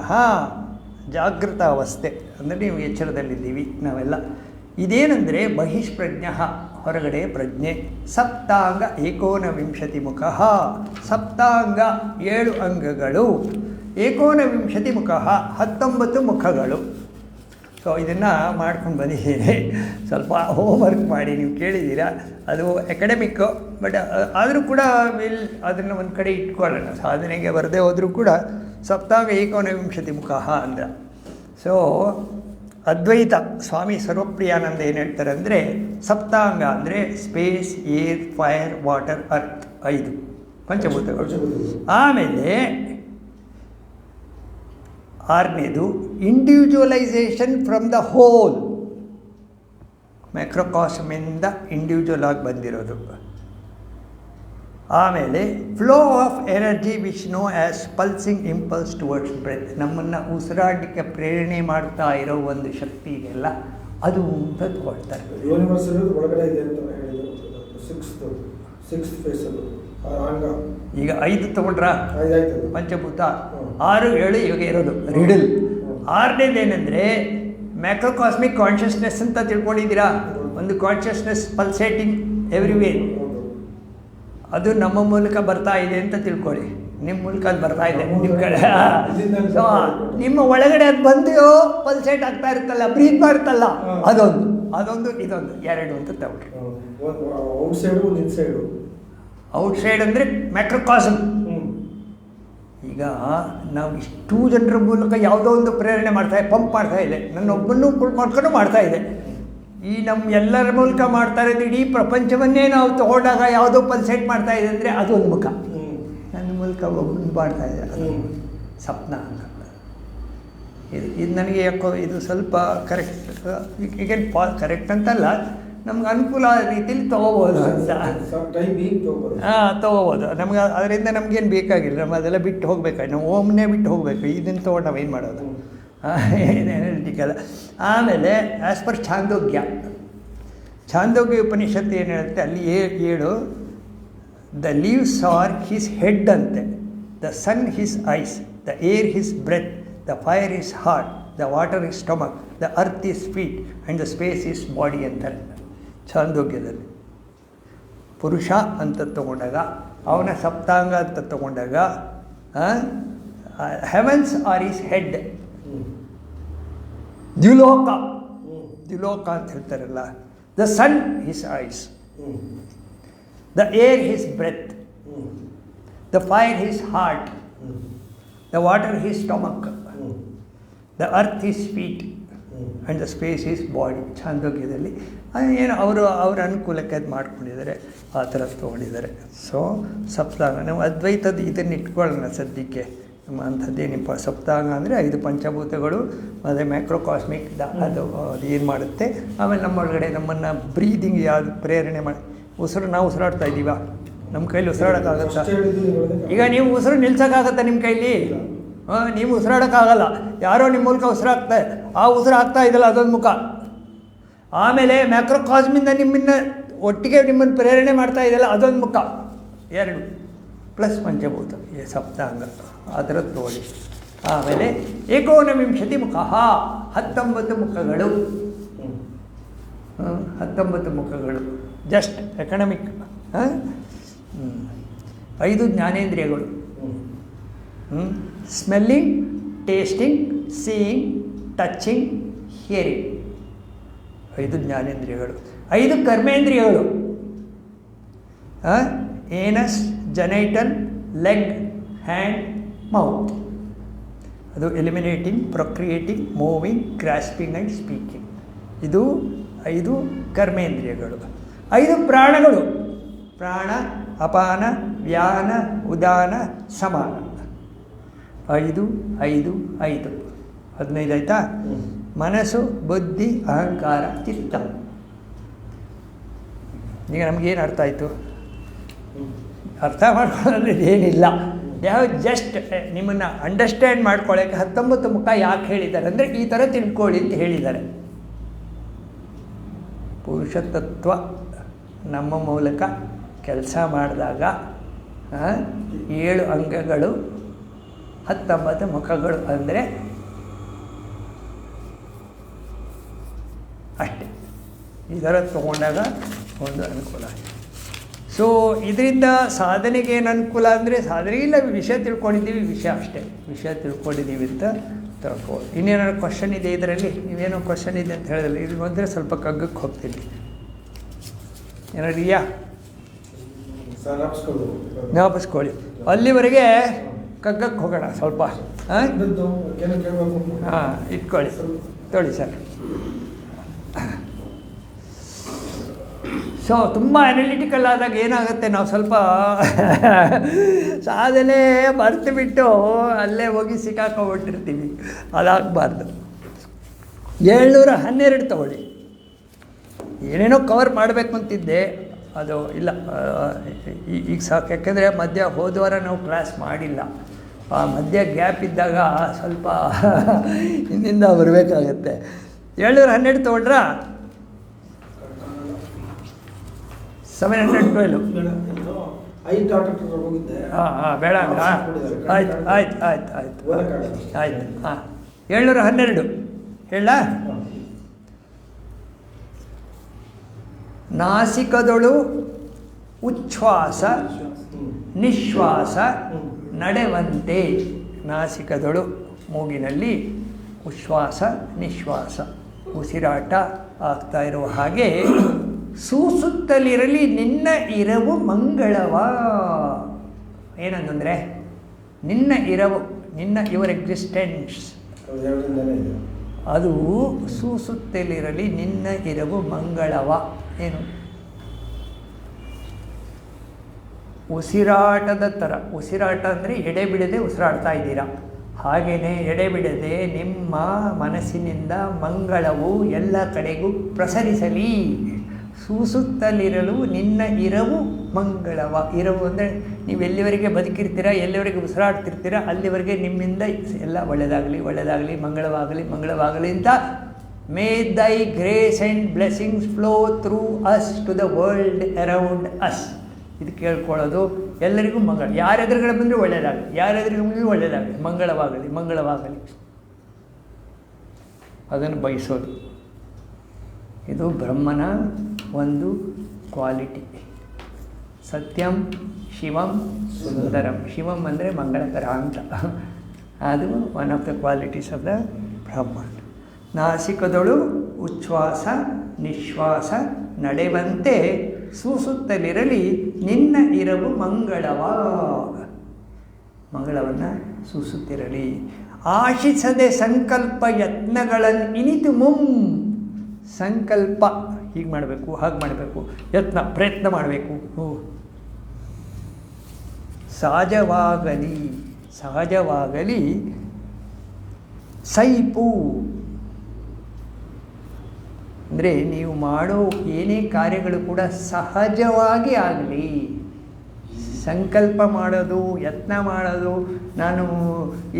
ಜಾಗೃತ ಅವಸ್ಥೆ ಅಂದರೆ ನೀವು ಎಚ್ಚರದಲ್ಲಿದ್ದೀವಿ ನಾವೆಲ್ಲ. ಇದೇನೆಂದರೆ ಬಹಿಷ್ಪ್ರಜ್ಞ, ಹೊರಗಡೆ ಪ್ರಜ್ಞೆ. ಸಪ್ತಾಂಗ 19 ಮುಖ. ಸಪ್ತಾಂಗ 7 ಅಂಗಗಳು, 19 ಮುಖ 19 ಮುಖಗಳು. ಸೊ ಇದನ್ನು ಮಾಡ್ಕೊಂಡು ಬಂದಿದ್ದೀನಿ. ಸ್ವಲ್ಪ ಹೋಮ್ವರ್ಕ್ ಮಾಡಿ, ನೀವು ಕೇಳಿದ್ದೀರಾ, ಅದು ಅಕಾಡೆಮಿಕ್ಕು, ಬಟ್ ಆದರೂ ಕೂಡ ಅದನ್ನು ಒಂದು ಕಡೆ ಇಟ್ಕೊಳ್ಳೋಣ. ಸಾಧನೆಗೆ ಬರದೇ ಹೋದರೂ ಕೂಡ ಸಪ್ತಾಂಗ 19 ಮುಖ ಅಂದ್ರೆ. ಸೊ ಅದ್ವೈತ ಸ್ವಾಮಿ ಸರ್ವಪ್ರಿಯಾನಂದ ಏನು ಹೇಳ್ತಾರೆ ಅಂದರೆ, ಸಪ್ತಾಂಗ ಅಂದರೆ space, air, fire, water, earth, 5 ಪಂಚಭೂತಗಳು. ಆಮೇಲೆ 6ನೇದು ಇಂಡಿವಿಜುವಲೈಸೇಷನ್ ಫ್ರಮ್ ದ ಹೋಲ್, ಮೈಕ್ರೋಕಾಸ್ಮಿಂದ ಇಂಡಿವಿಜುವಲ್ ಆಗಿ ಬಂದಿರೋದು. ಆಮೇಲೆ flow of energy which no as pulsing impulse towards breath, ನಮ್ಮನ್ನು ಉಸಿರಾಡಲಿಕ್ಕೆ ಪ್ರೇರಣೆ ಮಾಡ್ತಾ ಇರೋ ಒಂದು ಶಕ್ತಿ ಇದೆಯಲ್ಲ, ಅದು ಅಂತ ತಗೊಳ್ತಾರೆ. ಯೂನಿವರ್ಸಲ್ ಒಳಗಡೆ ಇದೆ ಅಂತ ಹೇಳಿದ್ರು. ಸಿಕ್ಸ್ತ್ ಫೇಸ್ ಅಂಗ. ಈಗ 5 ತಗೊಂಡ್ರ ಪಂಚಭೂತ, 6, 7 ಇವಾಗ ಇರೋದು ರಿಡಲ್. 6ನೇದೇನೆಂದರೆ ಮ್ಯಾಕ್ರೋಕಾಸ್ಮಿಕ್ ಕಾನ್ಷಿಯಸ್ನೆಸ್ ಅಂತ ತಿಳ್ಕೊಂಡಿದ್ದೀರಾ. ಒಂದು ಕಾನ್ಷಿಯಸ್ನೆಸ್ ಪಲ್ಸೇಟಿಂಗ್ ಎವ್ರಿವೇರ್, ಅದು ನಮ್ಮ ಮೂಲಕ ಬರ್ತಾ ಇದೆ ಅಂತ ತಿಳ್ಕೊಳ್ಳಿ. ನಿಮ್ಮ ಮೂಲಕ ಅದು ಬರ್ತಾ ಇದೆ ನಿಮ್ಮ ಕಡೆ. ಸೊ ನಿಮ್ಮ ಒಳಗಡೆ ಅದು ಬಂದು ಪಲ್ಸೇಟ್ ಆಗ್ತಾ ಇರುತ್ತಲ್ಲ, ಬ್ರೀತ್ ಮಾಡುತ್ತಲ್ಲ, ಅದೊಂದು ಇದೊಂದು 2 ಅಂತ ತಗೊಳ್ರಿ. ಔಟ್ಸೈಡ್ ಅಂದರೆ ಮ್ಯಾಕ್ರೋಕಾಸ್ಮ್. ಈಗ ನಾವು ಇಷ್ಟು ಜನರ ಮೂಲಕ ಯಾವುದೋ ಒಂದು ಪ್ರೇರಣೆ ಪಂಪ್ ಮಾಡ್ತಾ ಇದೆ, ನನ್ನೊಬ್ಬನ್ನು ಮಾಡ್ಕೊಂಡು ಮಾಡ್ತಾ ಇದೆ. ಈ ನಮ್ಮ ಎಲ್ಲರ ಮೂಲಕ ಮಾಡ್ತಾ ಇರೋದು, ಇಡೀ ಪ್ರಪಂಚವನ್ನೇ ನಾವು ತಗೊಂಡಾಗ ಯಾವುದೋ ಪಲ್ಸೇಟ್ ಮಾಡ್ತಾ ಇದೆ ಅಂದರೆ ಅದೊಂದು ಮುಖ. ನನ್ನ ಮೂಲಕ ಒಬ್ಬನು ಮಾಡ್ತಾ ಇದೆ, ಅದು ಸಪ್ನ ಅಂತ. ಇದು ನನಗೆ ಯಾಕೋ ಇದು ಸ್ವಲ್ಪ ಕರೆಕ್ಟ್, ಈಗೇನು ಕರೆಕ್ಟ್ ಅಂತಲ್ಲ, ನಮ್ಗೆ ಅನುಕೂಲ ಆದ ರೀತಿಯಲ್ಲಿ ತೊಗೋಬೋದು ಅಂತ. ತೊಗೋಬೋದು. ನಮ್ಗೆ ಅದರಿಂದ ನಮಗೇನು ಬೇಕಾಗಿಲ್ಲ, ನಮ್ಮ ಅದೆಲ್ಲ ಬಿಟ್ಟು ಹೋಗ್ಬೇಕಾಗಿ, ನಾವು ಓಮ್ನೇ ಬಿಟ್ಟು ಹೋಗಬೇಕು. ಇದನ್ನು ತೊಗೊಂಡು ನಾವೇನು ಮಾಡೋದು, ಏನೇನಿಲ್ಲ. ಆಮೇಲೆ ಆ್ಯಸ್ ಪರ್ ಛಾಂದೋಗ್ಯ ಉಪನಿಷತ್ತು ಏನು ಹೇಳುತ್ತೆ, ಅಲ್ಲಿ 7 the leaves are his head ಅಂತೆ, the sun his eyes, the air his breath, the fire his heart, the water his stomach, the earth is feet and the space is body ಅಂತಾರೆ ಛಾಂದೋಗ್ಯದಲ್ಲಿ. ಪುರುಷ ಅಂತ ತಗೊಂಡಾಗ, ಅವನ ಸಪ್ತಾಂಗ ಅಂತ ತಗೊಂಡಾಗ, ಹೆವನ್ಸ್ ಆರ್ ಈಸ್ ಹೆಡ್, ದ್ಯುಲೋಕ ಅಂತ ಹೇಳ್ತಾರಲ್ಲ, the sun his eyes, the air his breath, the fire his heart, the water his stomach, the earth his feet and the space is body. ಛಾಂದೋಗ್ಯದಲ್ಲಿ ಏನು ಅವರ ಅನುಕೂಲಕ್ಕೆ ಅದು ಮಾಡ್ಕೊಂಡಿದ್ದಾರೆ, ಆ ಥರ ತೊಗೊಂಡಿದ್ದಾರೆ. ಸೊ ಸಪ್ತಾಂಗ ನಾವು ಅದ್ವೈತದ ಇದನ್ನು ಇಟ್ಕೊಳ್ಳೋಣ ಸದ್ಯಕ್ಕೆ. ನಮ್ಮ ಅಂಥದ್ದೇನಿಪ್ಪ, ಸಪ್ತಾಂಗ ಅಂದರೆ 5 ಪಂಚಭೂತಗಳು, ಮತ್ತು ಮ್ಯಾಕ್ರೋಕಾಸ್ಮಿಕ್ ಅದು ಏನು ಮಾಡುತ್ತೆ. ಆಮೇಲೆ ನಮ್ಮೊಳಗಡೆ ನಮ್ಮನ್ನು ಬ್ರೀದಿಂಗ್ ಯಾವುದು ಪ್ರೇರಣೆ ಮಾಡಿ, ನಾವು ಉಸಿರಾಡ್ತಾ ಇದ್ದೀವ, ನಮ್ಮ ಕೈಲಿ ಉಸಿರಾಡೋಕ್ಕಾಗತ್ತಾ? ಈಗ ನೀವು ಉಸಿರು ನಿಲ್ಸೋಕ್ಕಾಗತ್ತಾ ನಿಮ್ಮ ಕೈಲಿ? ನೀವು ಉಸಿರಾಡೋಕ್ಕಾಗಲ್ಲ, ಯಾರೋ ನಿಮ್ಮ ಮೂಲಕ ಉಸಿರಾಗ್ತಾರೆ, ಆ ಉಸಿರು ಆಗ್ತಾ ಇದೆಯಲ್ಲ ಅದೊಂದು ಮುಖ. ಆಮೇಲೆ ಮ್ಯಾಕ್ರೋಕಾಸ್ಮಿಂದ ಒಟ್ಟಿಗೆ ನಿಮ್ಮನ್ನು ಪ್ರೇರಣೆ ಮಾಡ್ತಾ ಇದೆಯಲ್ಲ ಅದೊಂದು ಮುಖ. 2 ಪ್ಲಸ್ ಪಂಚಭೂತ ಸಪ್ತಾಂಗ, ಆ ಥರ ತೋಳಿ. ಆಮೇಲೆ 19 ಮುಖ, 19 ಮುಖಗಳು. 19 ಮುಖಗಳು ಜಸ್ಟ್ ಎಕನಾಮಿಕ್. 5 ಜ್ಞಾನೇಂದ್ರಿಯಗಳು, smelling, tasting, seeing, touching, hearing. 5 ಜ್ಞಾನೇಂದ್ರಿಯಗಳು. 5 ಕರ್ಮೇಂದ್ರಿಯಗಳು, anus, genital, leg, hand, mouth. ಅದು eliminating, procreating, moving, grasping and speaking. ಇದು 5 ಕರ್ಮೇಂದ್ರಿಯಗಳು. 5 ಪ್ರಾಣಗಳು, ಪ್ರಾಣ, ಅಪಾನ, ವ್ಯಾನ, ಉದಾನ, ಸಮಾನ. 5 5 5 15 ಆಯಿತಾ? ಮನಸ್ಸು, ಬುದ್ಧಿ, ಅಹಂಕಾರ, ಚಿತ್ತ. ಈಗ ನಮಗೇನು ಅರ್ಥ ಆಯಿತು? ಅರ್ಥ ಮಾಡ್ಕೊಳ್ಳೋದ್ರೆ ಏನಿಲ್ಲ, ಜಸ್ಟ್ ನಿಮ್ಮನ್ನು ಅಂಡರ್ಸ್ಟ್ಯಾಂಡ್ ಮಾಡ್ಕೊಳ್ಳೋಕ್ಕೆ 19 ಮುಖ ಯಾಕೆ ಹೇಳಿದ್ದಾರೆ ಅಂದರೆ ಈ ಥರ ತಿಳ್ಕೊಳ್ಳಿ ಅಂತ ಹೇಳಿದ್ದಾರೆ. ಪುರುಷತತ್ವ ನಮ್ಮ ಮೂಲಕ ಕೆಲಸ ಮಾಡಿದಾಗ 7 ಅಂಗಗಳು 19 ಮುಖಗಳು ಅಂದರೆ ಅಷ್ಟೇ. ಇದರ ತೊಗೊಂಡಾಗ ಒಂದು ಅನುಕೂಲ. ಸೊ ಇದರಿಂದ ಸಾಧನೆಗೆ ಏನು ಅನುಕೂಲ ಅಂದರೆ ಸಾಧನೆಗೆ ಇಲ್ಲ, ವಿಷಯ ತಿಳ್ಕೊಂಡಿದ್ದೀವಿ, ವಿಷಯ ಅಷ್ಟೇ, ವಿಷಯ ತಿಳ್ಕೊಂಡಿದ್ದೀವಿ ಅಂತ ತಿಳ್ಕೊಳ್ಳಿ. ಇನ್ನೇನಾದ್ರು ಕ್ವಶನ್ ಇದೆ ಇದರಲ್ಲಿ? ನೀವೇನೋ ಕ್ವಶನ್ ಇದೆ ಅಂತ ಹೇಳಿದ್ರಲ್ಲ, ಇದು ಬಂದರೆ ಸ್ವಲ್ಪ ಕಗ್ಗಕ್ಕೆ ಹೋಗ್ತೀನಿ. ಏನಾದ್ರು ಇದೆಯಾ? ಜ್ಞಾಪಿಸ್ಕೊಳ್ಳಿ. ಅಲ್ಲಿವರೆಗೆ ಕಗ್ಗಕ್ಕೆ ಹೋಗೋಣ ಸ್ವಲ್ಪ. ಹಾಂ, ಇಟ್ಕೊಳ್ಳಿ, ತೊಳಿ ಸರ್. ಸೊ ತುಂಬ ಅನಾಲಿಟಿಕಲ್ ಆದಾಗ ಏನಾಗುತ್ತೆ, ನಾವು ಸ್ವಲ್ಪ ಸಾಧನೆ ಮರ್ತು ಬಿಟ್ಟು ಅಲ್ಲೇ ಹೋಗಿ ಸಿಕ್ಕಾಕೊಂಡ್ಬಿಟ್ಟಿರ್ತೀವಿ. ಅದಾಗಬಾರ್ದು. 712 ತಗೊಳ್ಳಿ. ಏನೇನೋ ಕವರ್ ಮಾಡಬೇಕು ಅಂತಿದ್ದೆ, ಅದು ಇಲ್ಲ, ಈಗ ಸಾಕು. ಯಾಕೆಂದರೆ ಮಧ್ಯ ಹೋದವಾರ ನಾವು ಕ್ಲಾಸ್ ಮಾಡಿಲ್ಲ. ಆ ಮಧ್ಯ ಗ್ಯಾಪ್ ಇದ್ದಾಗ ಸ್ವಲ್ಪ ಹಿಂದಿಂದ ಬರಬೇಕಾಗತ್ತೆ. 712 ತೊಗೊಂಡ್ರಾ? 712. ಹಾಂ ಬೇಡ. ಆಯ್ತು ಆಯ್ತು ಆಯ್ತು ಆಯ್ತು ಆಯ್ತು. ಹಾಂ, 712 ಹೇಳ. ನಾಸಿಕದೊಳು ಉಚ್ಛ್ವಾಸ ನಿಶ್ವಾಸ ನಡೆವಂತೆ. ನಾಸಿಕದೊಳು ಮೂಗಿನಲ್ಲಿ ಉಚ್ಛ್ವಾಸ ನಿಶ್ವಾಸ ಉಸಿರಾಟ ಆಗ್ತಾ ಇರುವ ಹಾಗೆ ಸೂಸುತ್ತಲಿರಲಿ ನಿನ್ನ ಇರವು ಮಂಗಳವ. ಏನಂತಂದರೆ ನಿನ್ನ ಇರವು, ನಿನ್ನ ಯುವರ್ ಎಕ್ಸಿಸ್ಟೆನ್ಸ್ ಅದು ಸೂಸುತ್ತಲಿರಲಿ ನಿನ್ನ ಇರವು ಮಂಗಳವ. ಏನು? ಉಸಿರಾಟದ ಥರ. ಉಸಿರಾಟ ಅಂದರೆ ಎಡೆಬಿಡದೆ ಉಸಿರಾಡ್ತಾ ಇದ್ದೀರಾ. ಹಾಗೆಯೇ ಎಡೆಬಿಡದೆ ನಿಮ್ಮ ಮನಸ್ಸಿನಿಂದ ಮಂಗಳವು ಎಲ್ಲ ಕಡೆಗೂ ಪ್ರಸರಿಸಲಿ. ಸೂಸುತ್ತಲಿರಲು ನಿನ್ನ ಇರವು ಮಂಗಳವ. ಇರವು ಅಂದರೆ ನೀವು ಎಲ್ಲಿವರೆಗೆ ಬದುಕಿರ್ತೀರ, ಎಲ್ಲಿವರೆಗೆ ಉಸಿರಾಡ್ತಿರ್ತೀರ, ಅಲ್ಲಿವರೆಗೆ ನಿಮ್ಮಿಂದ ಎಲ್ಲ ಒಳ್ಳೆಯದಾಗಲಿ ಒಳ್ಳೆಯದಾಗಲಿ ಮಂಗಳವಾಗಲಿ ಮಂಗಳವಾಗಲಿ ಅಂತ may thy grace and blessings flow through us to the world around us. ಇದು ಕೇಳ್ಕೊಳ್ಳೋದು. ಎಲ್ಲರಿಗೂ ಮಂಗಳ. ಯಾರ ಎದುರುಗಡೆ ಬಂದರೆ ಒಳ್ಳೆಯದಾಗಲಿ, ಯಾರ ಎದುರಿಗೆ ಬಂದರೂ ಒಳ್ಳೆಯದಾಗಲಿ, ಮಂಗಳವಾಗಲಿ ಮಂಗಳವಾಗಲಿ ಅದನ್ನು ಬಯಸೋದು. ಇದು ಬ್ರಹ್ಮನ ಒಂದು ಕ್ವಾಲಿಟಿ. ಸತ್ಯಂ ಶಿವಂ ಸುಂದರಂ. ಶಿವಂ ಅಂದರೆ ಮಂಗಳಕರ ಅಂತ. ಅದು one of the qualities of the Brahma. ನಾಸಿಕದೊಳು ಉಚ್ಛ್ವಾಸ ನಿಶ್ವಾಸ ನಡೆವಂತೆ ಸೂಸುತ್ತಲಿರಲಿ ನಿನ್ನ ಇರವು ಮಂಗಳವ. ಮಂಗಳವನ್ನು ಸೂಸುತ್ತಿರಲಿ. ಆಶಿಸದೆ ಸಂಕಲ್ಪ ಯತ್ನಗಳನ್ನು ಇನಿತು ಮುಂ. ಸಂಕಲ್ಪ ಹೀಗೆ ಮಾಡಬೇಕು, ಹಾಗೆ ಮಾಡಬೇಕು, ಯತ್ನ ಪ್ರಯತ್ನ ಮಾಡಬೇಕು. ಸಹಜವಾಗಲಿ ಸಹಜವಾಗಲಿ ಸೈಪು ಅಂದರೆ ನೀವು ಮಾಡೋ ಏನೇ ಕಾರ್ಯಗಳು ಕೂಡ ಸಹಜವಾಗಿ ಆಗಲಿ. ಸಂಕಲ್ಪ ಮಾಡೋದು, ಯತ್ನ ಮಾಡೋದು, ನಾನು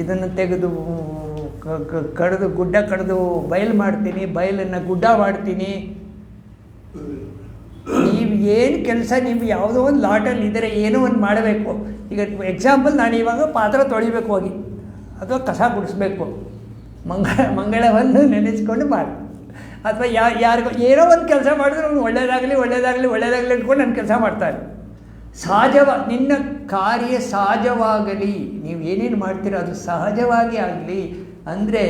ಇದನ್ನು ತೆಗೆದು ಕಡಿದು ಗುಡ್ಡ ಕಡಿದು ಬಯಲು ಮಾಡ್ತೀನಿ, ಬಯಲನ್ನು ಗುಡ್ಡ ಮಾಡ್ತೀನಿ. ನೀವು ಏನು ಕೆಲಸ, ನೀವು ಯಾವುದೋ ಒಂದು ಲಾಟಲ್ಲಿ ಇದ್ದರೆ ಏನೋ ಒಂದು ಮಾಡಬೇಕು. ಈಗ ಎಕ್ಸಾಂಪಲ್, ನಾನು ಇವಾಗ ಪಾತ್ರ ತೊಳಿಬೇಕು ಹೋಗಿ, ಅಥವಾ ಕಸ ಗುಡಿಸ್ಬೇಕು, ಮಂಗಳವನ್ನು ನೆನೆಸ್ಕೊಂಡು ಮಾಡಿ, ಅಥವಾ ಯಾರಿಗೋ ಏನೋ ಒಂದು ಕೆಲಸ ಮಾಡಿದ್ರೆ ಅವ್ನು ಒಳ್ಳೆಯದಾಗಲಿ ಒಳ್ಳೆಯದಾಗಲಿ ಒಳ್ಳೆಯದಾಗಲಿ ಅಂದ್ಕೊಂಡು ನಾನು ಕೆಲಸ ಮಾಡ್ತಾರೆ. ನಿನ್ನ ಕಾರ್ಯ ಸಹಜವಾಗಲಿ. ನೀವು ಏನೇನು ಮಾಡ್ತೀರೋ ಅದು ಸಹಜವಾಗಿ ಆಗಲಿ. ಅಂದರೆ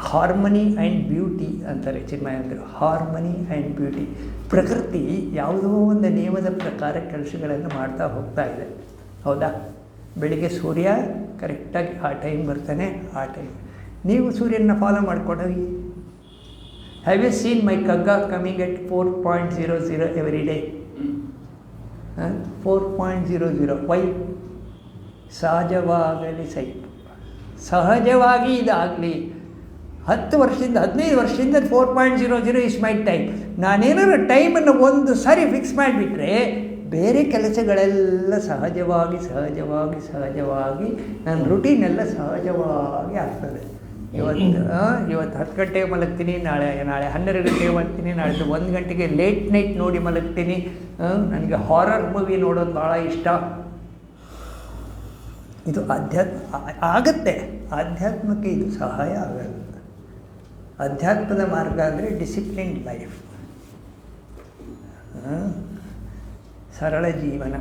ಹಾರ್ಮನಿ ಆ್ಯಂಡ್ ಬ್ಯೂಟಿ ಅಂತಾರೆ ಚಿನ್ಮಯಂದರು. Harmony and beauty. ಪ್ರಕೃತಿ ಯಾವುದೋ ಒಂದು ನಿಯಮದ ಪ್ರಕಾರ ಕೆಲಸಗಳನ್ನು ಮಾಡ್ತಾ ಹೋಗ್ತಾ ಇದೆ. ಹೌದಾ? ಬೆಳಿಗ್ಗೆ ಸೂರ್ಯ ಕರೆಕ್ಟಾಗಿ ಆ ಟೈಮ್ ಬರ್ತಾನೆ, ಆ ಟೈಮ್ ನೀವು ಸೂರ್ಯನ ಫಾಲೋ ಮಾಡ್ಕೊಂಡೋಗಿ. Have you seen my Kagga coming at 4.00 every day? 4.00. Why? ಸಹಜವಾಗಲಿ ಸೈಪ್. ಸಹಜವಾಗಿ ಇದಾಗಲಿ. 10 ವರ್ಷದಿಂದ 15 ವರ್ಷದಿಂದ 4.00 ಇಸ್ ಮೈ ಟೈಮ್. ನಾನೇನಾದ್ರು ಟೈಮನ್ನು ಒಂದು ಸಾರಿ ಫಿಕ್ಸ್ ಮಾಡಿಬಿಟ್ರೆ ಬೇರೆ ಕೆಲಸಗಳೆಲ್ಲ ಸಹಜವಾಗಿ ಸಹಜವಾಗಿ ಸಹಜವಾಗಿ ನನ್ನ ರುಟೀನೆಲ್ಲ ಸಹಜವಾಗಿ ಆಗ್ತದೆ. ಇವತ್ತು 10 ಗಂಟೆಗೆ ಮಲಗ್ತೀನಿ, ನಾಳೆ 12 ಗಂಟೆಗೆ ಮಲಗ್ತೀನಿ, ನಾಳೆ 1 ಗಂಟೆಗೆ ಲೇಟ್ ನೈಟ್ ನೋಡಿ ಮಲಗ್ತೀನಿ. ನನಗೆ ಹಾರರ್ ಮೂವಿ ನೋಡೋದು ಭಾಳ ಇಷ್ಟ. ಇದು ಆಗತ್ತೆ, ಆಧ್ಯಾತ್ಮಕ್ಕೆ ಇದು ಸಹಾಯ ಆಗಲ್ಲ. ಅಧ್ಯಾತ್ಮದ ಮಾರ್ಗ ಅಂದರೆ ಡಿಸಿಪ್ಲಿನ್ಡ್ ಲೈಫ್, ಸರಳ ಜೀವನ.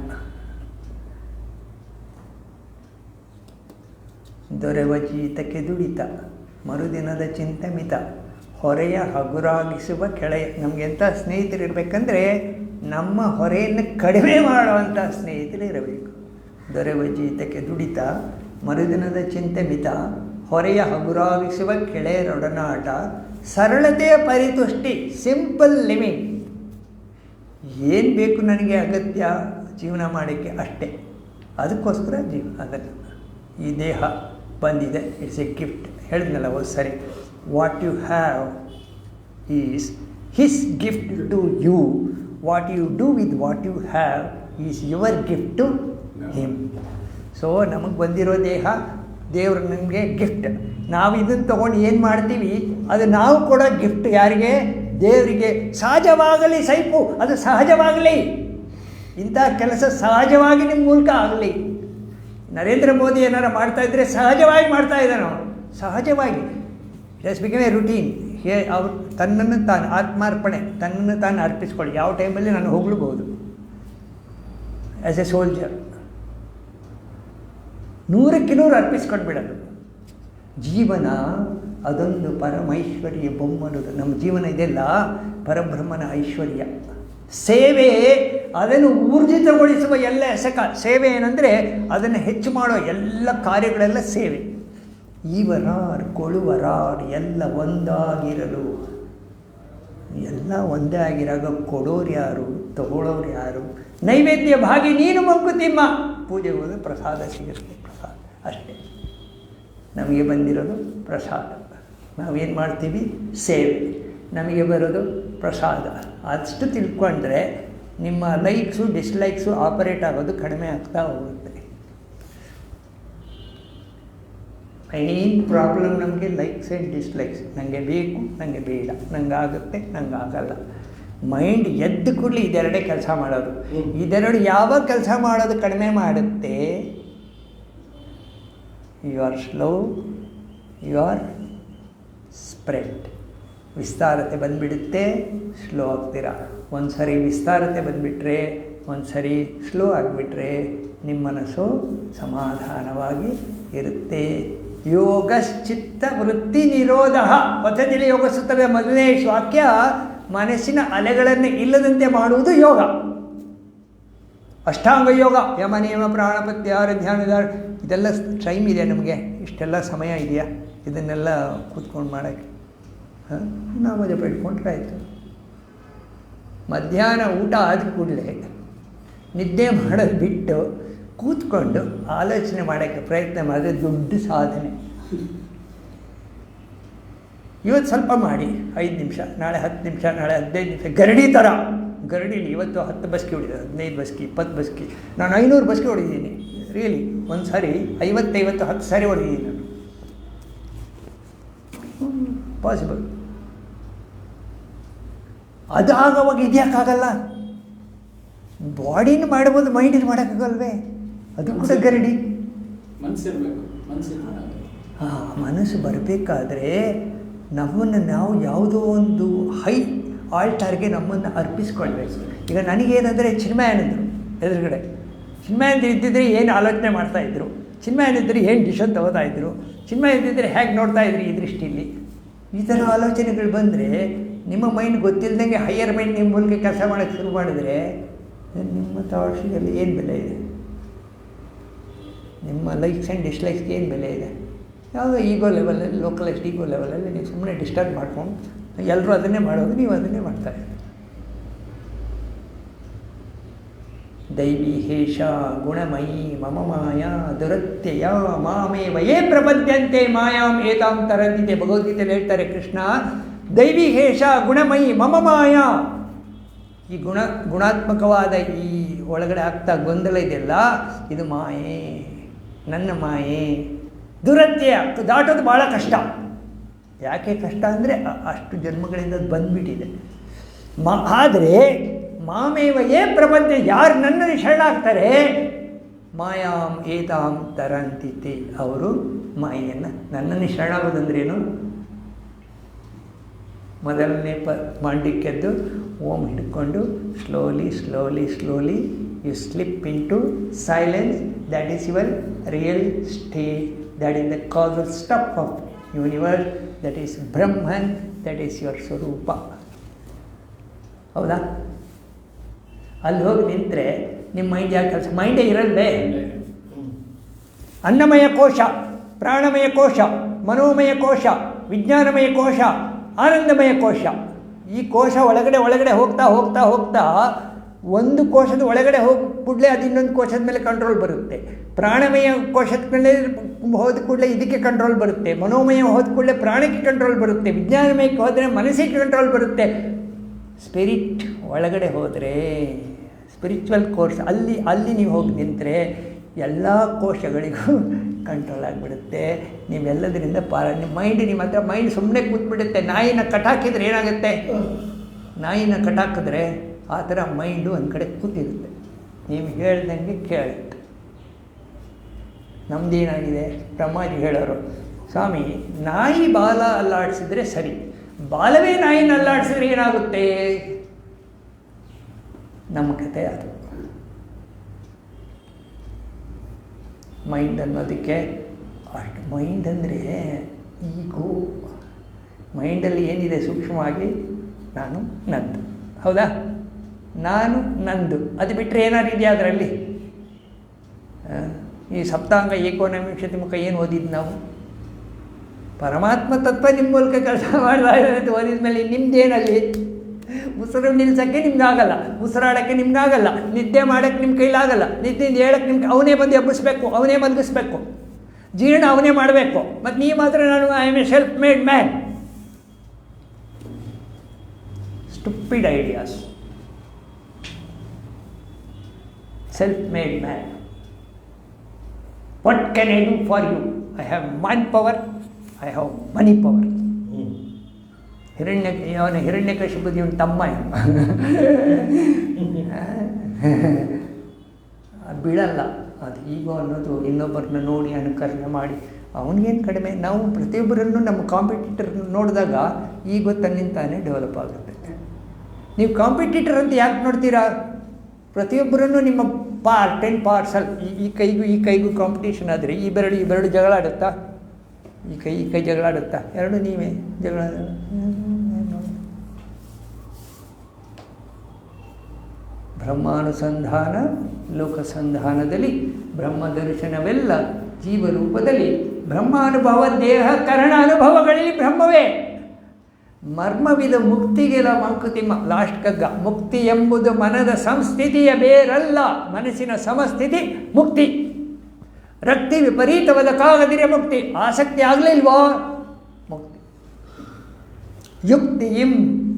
ದೊರೆವ ಜೀತಕ್ಕೆ ದುಡಿತ, ಮರುದಿನದ ಚಿಂತೆ ಮಿತ, ಹೊರೆಯ ಹಗುರಾಗಿಸುವ ಕೆಳೆಯ. ನಮಗೆಂಥ ಸ್ನೇಹಿತರಿರಬೇಕಂದ್ರೆ ನಮ್ಮ ಹೊರೆಯನ್ನು ಕಡಿಮೆ ಮಾಡುವಂಥ ಸ್ನೇಹಿತರಿರಬೇಕು. ದೊರೆವ ಜೀತಕ್ಕೆ ದುಡಿತ, ಮರುದಿನದ ಚಿಂತೆ ಮಿತ, ಹೊರೆಯ ಹಗುರಾಗಿಸುವ ಕೆಳೆಯರೊಡನಾಟ, ಸರಳತೆಯ ಪರಿತುಷ್ಟಿ, ಸಿಂಪಲ್ ಲಿವಿಂಗ್. ಏನು ಬೇಕು ನನಗೆ ಅಗತ್ಯ ಜೀವನ ಮಾಡೋಕ್ಕೆ ಅಷ್ಟೇ, ಅದಕ್ಕೋಸ್ಕರ ಅದನ್ನು ಈ ದೇಹ ಬಂದಿದೆ, ಇಟ್ಸ್ ಎ ಗಿಫ್ಟ್. ಹೇಳಿದ್ನಲ್ಲ ಸರಿ, what you have is his gift to you, what you do with what you have is your gift to him. So ನಮಗೆ ಬಂದಿರೋ ದೇಹ ದೇವರು ನಮಗೆ ಗಿಫ್ಟ್. ನಾವು ಇದನ್ನು ತೊಗೊಂಡು ಏನು ಮಾಡ್ತೀವಿ, ಅದು ನಾವು ಕೊಡೋ ಗಿಫ್ಟ್ ಯಾರಿಗೆ? ದೇವರಿಗೆ. ಸಹಜವಾಗಲಿ ಸೈಪು, ಅದು ಸಹಜವಾಗಲಿ, ಇಂಥ ಕೆಲಸ ಸಹಜವಾಗಿ ನಿಮ್ಮ ಮೂಲಕ ಆಗಲಿ. ನರೇಂದ್ರ ಮೋದಿ ಏನಾರು ಮಾಡ್ತಾಯಿದ್ರೆ ಸಹಜವಾಗಿ ಮಾಡ್ತಾಯಿದ್ದಾನೆ ಅವನು, ಸಹಜವಾಗಿ. It has become A routine. ಅವ್ರು ತನ್ನನ್ನು ತಾನು ಆತ್ಮಾರ್ಪಣೆ, ತನ್ನನ್ನು ತಾನು ಅರ್ಪಿಸ್ಕೊಳ್ಳಿ. ಯಾವ ಟೈಮಲ್ಲಿ ನಾನು ಹೋಗ್ಲೂಬಹುದು ಆ್ಯಸ್ ಎ ಸೋಲ್ಜರ್, 100ಕ್ಕೆ 100 ಅರ್ಪಿಸ್ಕೊಂಡ್ಬಿಡೋದು. ಜೀವನ ಅದೊಂದು ಪರಮೈಶ್ವರ್ಯ ಬೊಮ್ಮನದು. ನಮ್ಮ ಜೀವನ ಇದೆಲ್ಲ ಪರಬ್ರಹ್ಮನ ಐಶ್ವರ್ಯ. ಸೇವೆ ಅದನ್ನು ಊರ್ಜಿತಗೊಳಿಸುವ ಎಲ್ಲ ಎಸಕ. ಸೇವೆ ಏನಂದರೆ ಅದನ್ನು ಹೆಚ್ಚು ಮಾಡೋ ಎಲ್ಲ ಕಾರ್ಯಗಳೆಲ್ಲ ಸೇವೆ. ಈವರಾರ್ ಕೊಳುವರಾರ್ ಎಲ್ಲ ಒಂದಾಗಿರಲು. ಎಲ್ಲ ಒಂದೇ ಆಗಿರಾಗ ಕೊಡೋರು ಯಾರು, ತಗೊಳ್ಳೋರು ಯಾರು? ನೈವೇದ್ಯ ಭಾಗಿ ನೀನು ಮಂಕುತಿಮ್ಮ. ಪೂಜೆಗೆ ಹೋದ್ರೆ ಪ್ರಸಾದ ಸಿಗುತ್ತೆ, ಪ್ರಸಾದ ಅಷ್ಟೇ. ನಮಗೆ ಬಂದಿರೋದು ಪ್ರಸಾದ. ನಾವೇನು ಮಾಡ್ತೀವಿ? ಸೇವೆ. ನಮಗೆ ಬರೋದು ಪ್ರಸಾದ. ಅಷ್ಟು ತಿಳ್ಕೊಂಡ್ರೆ ನಿಮ್ಮ ಲೈಕ್ಸು ಡಿಸ್ಲೈಕ್ಸು ಆಪರೇಟ್ ಆಗೋದು ಕಡಿಮೆ ಆಗ್ತಾ ಹೋಗುತ್ತೆ. ಮೇನ್ ಪ್ರಾಬ್ಲಮ್ ನಮಗೆ ಲೈಕ್ಸ್ ಆ್ಯಂಡ್ ಡಿಸ್ಲೈಕ್ಸ್. ನನಗೆ ಬೇಕು, ನನಗೆ ಬೇಡ, ನಂಗೆ ಆಗುತ್ತೆ, ನಂಗೆ ಆಗಲ್ಲ. ಮೈಂಡ್ ಎದ್ದು ಕೂಡಲೇ ಇದೆರಡೇ ಕೆಲಸ ಮಾಡೋದು. ಇದೆರಡು ಯಾವಾಗ ಕೆಲಸ ಮಾಡೋದು ಕಡಿಮೆ ಮಾಡುತ್ತೆ? You are slow, you are spread. ವಿಸ್ತಾರತೆ ಬಂದುಬಿಡುತ್ತೆ, ಸ್ಲೋ ಆಗ್ತೀರ. ಒಂದು ಸರಿ ವಿಸ್ತಾರತೆ ಬಂದುಬಿಟ್ರೆ, ಒಂದು ಸರಿ ಸ್ಲೋ ಆಗಿಬಿಟ್ರೆ ನಿಮ್ಮ ಮನಸ್ಸು ಸಮಾಧಾನವಾಗಿ ಇರುತ್ತೆ. ಯೋಗಶ್ಚಿತ್ತ ವೃತ್ತಿ ನಿರೋಧ. ಪತಂಜಲಿ ಯೋಗ ಸೂತ್ರದ ಮೊದಲನೇ ವಾಕ್ಯ, ಮನಸ್ಸಿನ ಅಲೆಗಳನ್ನು ಇಲ್ಲದಂತೆ ಮಾಡುವುದು ಯೋಗ. ಅಷ್ಟಾಂಗ ಯೋಗ, ಯಮ ನಿಯಮ ಪ್ರಾಣಪತ್ಯಾರ ಧ್ಯಾನದಾರ, ಇದೆಲ್ಲ ಟೈಮ್ ಇದೆ ನಮಗೆ, ಇಷ್ಟೆಲ್ಲ ಸಮಯ ಇದೆಯಾ ಇದನ್ನೆಲ್ಲ ಕೂತ್ಕೊಂಡು ಮಾಡೋಕ್ಕೆ? ನಾವು ಜಪ ಇಟ್ಕೊಂಡ್ರೆ ಆಯಿತು. ಮಧ್ಯಾಹ್ನ ಊಟ ಆದ ಕೂಡಲೇ ನಿದ್ದೆ ಮಾಡೋದು ಬಿಟ್ಟು ಕೂತ್ಕೊಂಡು ಆಲೋಚನೆ ಮಾಡೋಕ್ಕೆ ಪ್ರಯತ್ನ ಮಾಡಿದ್ರೆ ದೊಡ್ಡ ಸಾಧನೆ. ಇವತ್ತು ಸ್ವಲ್ಪ ಮಾಡಿ 5 ನಿಮಿಷ, ನಾಳೆ 10 ನಿಮಿಷ, ನಾಳೆ 15 ನಿಮಿಷ. ಗರಡಿ ಥರ, ಗರಡಿಲಿ ಇವತ್ತು 10 ಬಸ್ಕಿ ಹೊಡಿದೆ, 15 ಬಸ್ಕಿ, 20 ಬಸ್ಕಿ. ನಾನು 500 ಬಸ್ಕಿ ಹೊಡಿದ್ದೀನಿ ರಿಯಲಿ. ಒಂದು ಸಾರಿ 50 10 ಸಾರಿ ಹೊಡಿದ್ದೀನಿ ನಾನು. ಪಾಸಿಬಲ್. ಅದು ಆಗೋವಾಗ ಇದ್ಯಾಕಾಗಲ್ಲ? ಬಾಡಿನ ಮಾಡ್ಬೋದು, ಮೈಂಡಿನ ಮಾಡೋಕ್ಕಾಗಲ್ವೇ? ಅದು ಕೂಡ ಗರಡಿ. ಮನಸ್ಸು ಬರಬೇಕಾದ್ರೆ ನಮ್ಮನ್ನು ನಾವು ಯಾವುದೋ ಒಂದು ಹೈ ಆಲ್ಟಾರ್ಗೆ ನಮ್ಮನ್ನು ಅರ್ಪಿಸ್ಕೊಳ್ಬೇಕು. ಈಗ ನನಗೇನೆಂದರೆ ಚಿನ್ಮಯನಿದ್ರು ಎದುರುಗಡೆ, ಚಿನ್ಮಯಂದ್ರ ಇದ್ದಿದ್ರೆ ಏನು ಆಲೋಚನೆ ಮಾಡ್ತಾಯಿದ್ರು, ಚಿನ್ಮಯನಿದ್ದರೆ ಏನು ಡಿಶನ್ ತಗೋತಾಯಿದ್ರು, ಚಿನ್ಮಯಂದಿದ್ದರೆ ಹೇಗೆ ನೋಡ್ತಾಯಿದ್ರಿ ಈ ದೃಷ್ಟಿಯಲ್ಲಿ. ಈ ಥರ ಆಲೋಚನೆಗಳು ಬಂದರೆ ನಿಮ್ಮ ಮೈಂಡ್ ಗೊತ್ತಿಲ್ಲದಂಗೆ ಹೈಯರ್ ಮೈಂಡ್ ನಿಮ್ಮ ಮೂಲಕ ಕೆಲಸ ಮಾಡೋಕ್ಕೆ ಶುರು ಮಾಡಿದ್ರೆ ನಿಮ್ಮ ಥಾಟ್ಸಿನಲ್ಲಿ ಏನು ಬೆಲೆ ಇದೆ? ನಿಮ್ಮ ಲೈಕ್ಸ್ ಆ್ಯಂಡ್ ಡಿಸ್ಲೈಕ್ಸ್ಗೆ ಏನು ಬೆಲೆ ಇದೆ? ಯಾವುದೋ ಈಗೋ ಲೆವೆಲಲ್ಲಿ, ಲೋಕಲೈಸ್ಡ್ ಈಗೋ ಲೆವೆಲಲ್ಲಿ ನೀವು ಸುಮ್ಮನೆ ಡಿಸ್ಟರ್ಬ್ ಮಾಡ್ಕೊಂಡು ಎಲ್ಲರೂ ಅದನ್ನೇ ಮಾಡೋದು, ನೀವು ಅದನ್ನೇ ಮಾಡ್ತಾರೆ. ದೈವಿ ಹೇಷ ಗುಣಮಯಿ ಮಮ ಮಾಯಾ ದುರತ್ಯಯ ಮಾಮೇವ ಯೇ ಪ್ರಪದ್ಯಂತೆ ಮಾಯಾಂ ಏತಾಂ ತರಂತಿದೆ. ಭಗವದ್ಗೀತೆಯಲ್ಲಿ ಹೇಳ್ತಾರೆ ಕೃಷ್ಣ, ದೈವಿ ಹೇಷ ಗುಣಮಯಿ ಮಮ ಮಾಯಾ. ಈ ಗುಣಾತ್ಮಕವಾದ ಈ ಒಳಗಡೆ ಆಗ್ತಾ ಗೊಂದಲ ಇದೆಯಲ್ಲ, ಇದು ಮಾಯೆ, ನನ್ನ ಮಾಯೆ. ದುರತ್ಯಯ ದಾಟೋದು ಭಾಳ ಕಷ್ಟ. ಯಾಕೆ ಕಷ್ಟ ಅಂದರೆ ಅಷ್ಟು ಜನ್ಮಗಳಿಂದ ಅದು ಬಂದುಬಿಟ್ಟಿದೆ. ಆದರೆ ಮಾಮೇವಯೇ ಪ್ರಪಂಚ, ಯಾರು ನನ್ನನ್ನು ಶರಣಾಗ್ತಾರೆ ಮಾಯಾಂ ಏತಾಂ ತರಂತಿತಿ, ಅವರು ಮಾಯೆಯನ್ನು, ನನ್ನನ್ನು ಶರಣಾಗೋದಂದ್ರೇನು? ಮೊದಲನೇ ಮಾಂಡಿಕ್ಯದ್ದು ಓಂ ಹಿಡ್ಕೊಂಡು slowly slowly slowly you slip into silence. That is your real state, that is the causal stuff of universe, that is Brahman, that is your swarupa. ಹೌದಾ? ಅಲ್ಲಿ ಹೋಗಿ ನಿಂತರೆ ನಿಮ್ಮ ಮೈಂಡ್ ಯಾಕೆ ಕೆಲಸ? ಮೈಂಡೇ ಇರಲ್ವೇ? ಅನ್ನಮಯ ಕೋಶ, ಪ್ರಾಣಮಯ ಕೋಶ, ಮನೋಮಯ ಕೋಶ, ವಿಜ್ಞಾನಮಯ ಕೋಶ, ಆನಂದಮಯ ಕೋಶ. ಈ ಕೋಶ ಒಳಗಡೆ ಒಳಗಡೆ ಹೋಗ್ತಾ ಹೋಗ್ತಾ ಹೋಗ್ತಾ ಒಂದು ಕೋಶದ ಒಳಗಡೆ ಹೋಗಿ ಕೂಡಲೇ ಅದು ಇನ್ನೊಂದು ಕೋಶದ ಮೇಲೆ ಕಂಟ್ರೋಲ್ ಬರುತ್ತೆ. ಪ್ರಾಣಮಯ ಕೋಶದ ಮೇಲೆ ಹೋದ ಕೂಡಲೇ ಇದಕ್ಕೆ ಕಂಟ್ರೋಲ್ ಬರುತ್ತೆ. ಮನೋಮಯ ಹೋದ ಕೂಡಲೇ ಪ್ರಾಣಕ್ಕೆ ಕಂಟ್ರೋಲ್ ಬರುತ್ತೆ. ವಿಜ್ಞಾನಮಯಕ್ಕೆ ಹೋದರೆ ಮನಸ್ಸಿಗೆ ಕಂಟ್ರೋಲ್ ಬರುತ್ತೆ. ಸ್ಪಿರಿಟ್ ಒಳಗಡೆ ಹೋದರೆ, ಸ್ಪಿರಿಚುವಲ್ ಕೋರ್ಸ್ ಅಲ್ಲಿ ನೀವು ಹೋಗಿ ನಿಂತರೆ ಎಲ್ಲ ಕೋಶಗಳಿಗೂ ಕಂಟ್ರೋಲ್ ಆಗಿಬಿಡುತ್ತೆ. ನೀವೆಲ್ಲದರಿಂದ ನಿಮ್ಮ ಹತ್ರ ಮೈಂಡ್ ಸುಮ್ಮನೆ ಕೂತ್ಬಿಡುತ್ತೆ. ನಾಯಿನ ಕಟಾಕಿದ್ರೆ ಏನಾಗುತ್ತೆ? ನಾಯಿನ ಕಟಾಕಿದ್ರೆ ಆ ಥರ ಮೈಂಡು ಒಂದು ಕಡೆ ಕೂತಿರುತ್ತೆ, ನೀವು ಹೇಳ್ದಂಗೆ ಕೇಳುತ್ತೆ. ನಮ್ಮದೇನಾಗಿದೆ, ಬ್ರಹ್ಮಾಜಿ ಹೇಳೋರು, ಸ್ವಾಮಿ ನಾಯಿ ಬಾಲ ಅಲ್ಲಾಡಿಸಿದ್ರೆ ಸರಿ, ಬಾಲವೇ ನಾಯಿನ ಅಲ್ಲಾಡಿಸಿದ್ರೆ ಏನಾಗುತ್ತೆ? ನಮ್ಮ ಕತೆ ಅದು. ಮೈಂಡ್ ಅನ್ನೋದಕ್ಕೆ ಅಷ್ಟು, ಮೈಂಡ್ ಅಂದರೆ ಈಗೋ. ಮೈಂಡಲ್ಲಿ ಏನಿದೆ ಸೂಕ್ಷ್ಮವಾಗಿ? ನಾನು ನಂದು, ಹೌದಾ? ನಾನು ನಂದು, ಅದು ಬಿಟ್ಟರೆ ಏನಾರು ಇದೆಯಾ ಅದರಲ್ಲಿ? ಈ ಸಪ್ತಾಂಗ ಏಕೋನವಿಂಶತಿ ಮುಖ ಏನು ಓದಿದ್ದು ನಾವು? ಪರಮಾತ್ಮ ತತ್ವ ನಿಮ್ಮ ಮೂಲಕ ಕೆಲಸ ಮಾಡ್ತಾ ಓದಿದ ಮೇಲೆ ನಿಮ್ದೇನಲ್ಲಿ? ಉಸಿರು ನಿಲ್ಸೋಕ್ಕೆ ನಿಮ್ಗಾಗಲ್ಲ, ಉಸಿರಾಡೋಕ್ಕೆ ನಿಮ್ಗಾಗಲ್ಲ, ನಿದ್ದೆ ಮಾಡೋಕ್ಕೆ ನಿಮ್ಮ ಕೈಲಾಗಲ್ಲ, ನಿದ್ದೆಯಿಂದ ಹೇಳೋಕ್ಕೆ ಅವನೇ ಬಂದು ಎಬ್ಬಿಸ್ಬೇಕು, ಅವನೇ ಮಲಗಿಸ್ಬೇಕು, ಜೀರ್ಣ ಅವನೇ ಮಾಡಬೇಕು. ಮತ್ತು ನೀವು ಮಾತ್ರ ನಾನು I am A self made man. Stupid ideas. Self-made man. What can I do for you? I have mind power, I have money power. Hiranyakashipu ಇವನು ತಮ್ಮ ಬಿಡಲ್ಲ. ಅದು ಈಗೋ ಅನ್ನೋದು ಇನ್ನೊಬ್ಬರನ್ನ ನೋಡಿ ಅನುಕರಣೆ ಮಾಡಿ ಅವನಿಗೇನು ಕಡಿಮೆ. ನಾವು ಪ್ರತಿಯೊಬ್ಬರನ್ನು ನಮ್ಮ ಕಾಂಪಿಟೇಟರ್ ನೋಡಿದಾಗ ಈಗೋ ತನ್ನಿಂತಾನೇ ಡೆವಲಪ್ ಆಗುತ್ತೆ. ನೀವು ಕಾಂಪಿಟೇಟರ್ ಅಂತ ಯಾಕೆ ನೋಡ್ತೀರಾ? ಪ್ರತಿಯೊಬ್ಬರನ್ನು ನಿಮ್ಮ ಪಾರ್ಟ್ ಆ್ಯಂಡ್ ಪಾರ್ಸಲ್. ಈ ಕೈಗೂ ಕಾಂಪಿಟೇಷನ್ ಆದರೆ ಈ ಬೆರಡು ಜಗಳ ಆಡುತ್ತಾ? ಈ ಕೈ ಜಗಳ ಆಡುತ್ತಾ? ಎರಡು ನೀವೇ ಜಗಳ. ಬ್ರಹ್ಮಾನುಸಂಧಾನ ಲೋಕಸಂಧಾನದಲ್ಲಿ ಬ್ರಹ್ಮ ದರ್ಶನವೆಲ್ಲ ಜೀವರೂಪದಲ್ಲಿ ಬ್ರಹ್ಮಾನುಭವ ದೇಹ ಕರಣ ಅನುಭವಗಳಲ್ಲಿ ಬ್ರಹ್ಮವೇ. ಮರ್ಮವಿದ ಮುಕ್ತಿಗೆಲ ಮಂಕುತಿಮ್ಮ. ಲಾಸ್ಟ್ ಕಗ್ಗ. ಮುಕ್ತಿ ಎಂಬುದು ಮನದ ಸಂಸ್ಥಿತಿಯ ಬೇರಲ್ಲ, ಮನಸ್ಸಿನ ಸಮಸ್ಥಿತಿ ಮುಕ್ತಿ. ರಕ್ತಿ ವಿಪರೀತವಾದಕ್ಕಾಗದಿರೆ ಮುಕ್ತಿ. ಆಸಕ್ತಿ ಆಗಲಿಲ್ವೋ ಮುಕ್ತಿ.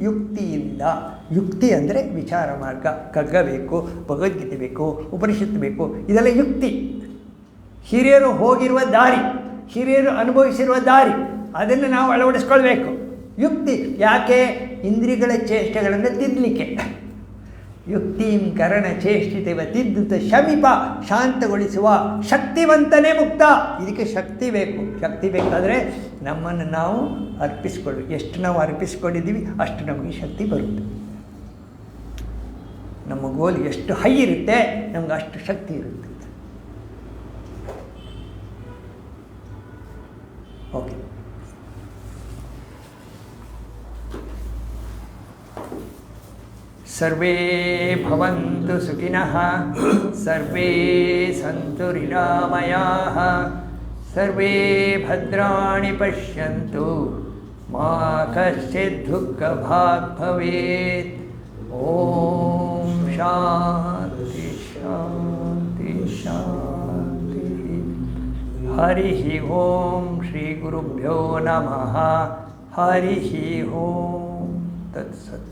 ಯುಕ್ತಿಯಿಂದ. ಯುಕ್ತಿ ಅಂದರೆ ವಿಚಾರ ಮಾರ್ಗ. ಕಗ್ಗ ಬೇಕು, ಭಗವದ್ಗೀತೆ ಬೇಕು, ಉಪನಿಷತ್ತು ಬೇಕು, ಇದೆಲ್ಲ ಯುಕ್ತಿ. ಹಿರಿಯರು ಹೋಗಿರುವ ದಾರಿ, ಹಿರಿಯರು ಅನುಭವಿಸಿರುವ ದಾರಿ, ಅದನ್ನು ನಾವು ಅಳವಡಿಸ್ಕೊಳ್ಬೇಕು. ಯುಕ್ತಿ ಯಾಕೆ? ಇಂದ್ರಿಯಗಳ ಚೇಷ್ಟೆಗಳನ್ನು ತಿದ್ದಲಿಕ್ಕೆ. ಯುಕ್ತಿಂ ಕರಣ ಚೇಷ್ಟಿತವ ತಿದ್ದುತ್ತ ಶಮಿಪ, ಶಾಂತಗೊಳಿಸುವ ಶಕ್ತಿವಂತನೇ ಮುಕ್ತ. ಇದಕ್ಕೆ ಶಕ್ತಿ ಬೇಕು. ಶಕ್ತಿ ಬೇಕಾದರೆ ನಮ್ಮನ್ನು ನಾವು ಅರ್ಪಿಸ್ಕೊಳ್ಳಿ. ಎಷ್ಟು ನಾವು ಅರ್ಪಿಸ್ಕೊಂಡಿದ್ದೀವಿ ಅಷ್ಟು ನಮಗೆ ಶಕ್ತಿ ಬರುತ್ತೆ. ನಮ್ಮ ಗೋಲ್ ಎಷ್ಟು ಹೈ ಇರುತ್ತೆ ನಮ್ಗೆ ಅಷ್ಟು ಶಕ್ತಿ ಇರುತ್ತೆ. ಓಕೆ. ಸರ್ವೇ ಭವಂತು ಸುಖಿನಃ, ಸರ್ವೇ ಸಂತು ನಿರಾಮಯಾಃ, ಸರ್ವೇ ಭದ್ರಾಣಿ ಪಶ್ಯಂತು, ಮಾ ಕಶ್ಚಿತ್ ದುಃಖಭಾಗ್ ಭವೇತ್. ಓಂ ಶಾಂತಿ ಶಾಂತಿ ಶಾಂತಿ. ಹರಿ ಓಂ ಶ್ರೀ ಗುರುಭ್ಯೋ ನಮಃ. ಹರಿ ಓಂ ತತ್ಸತ್.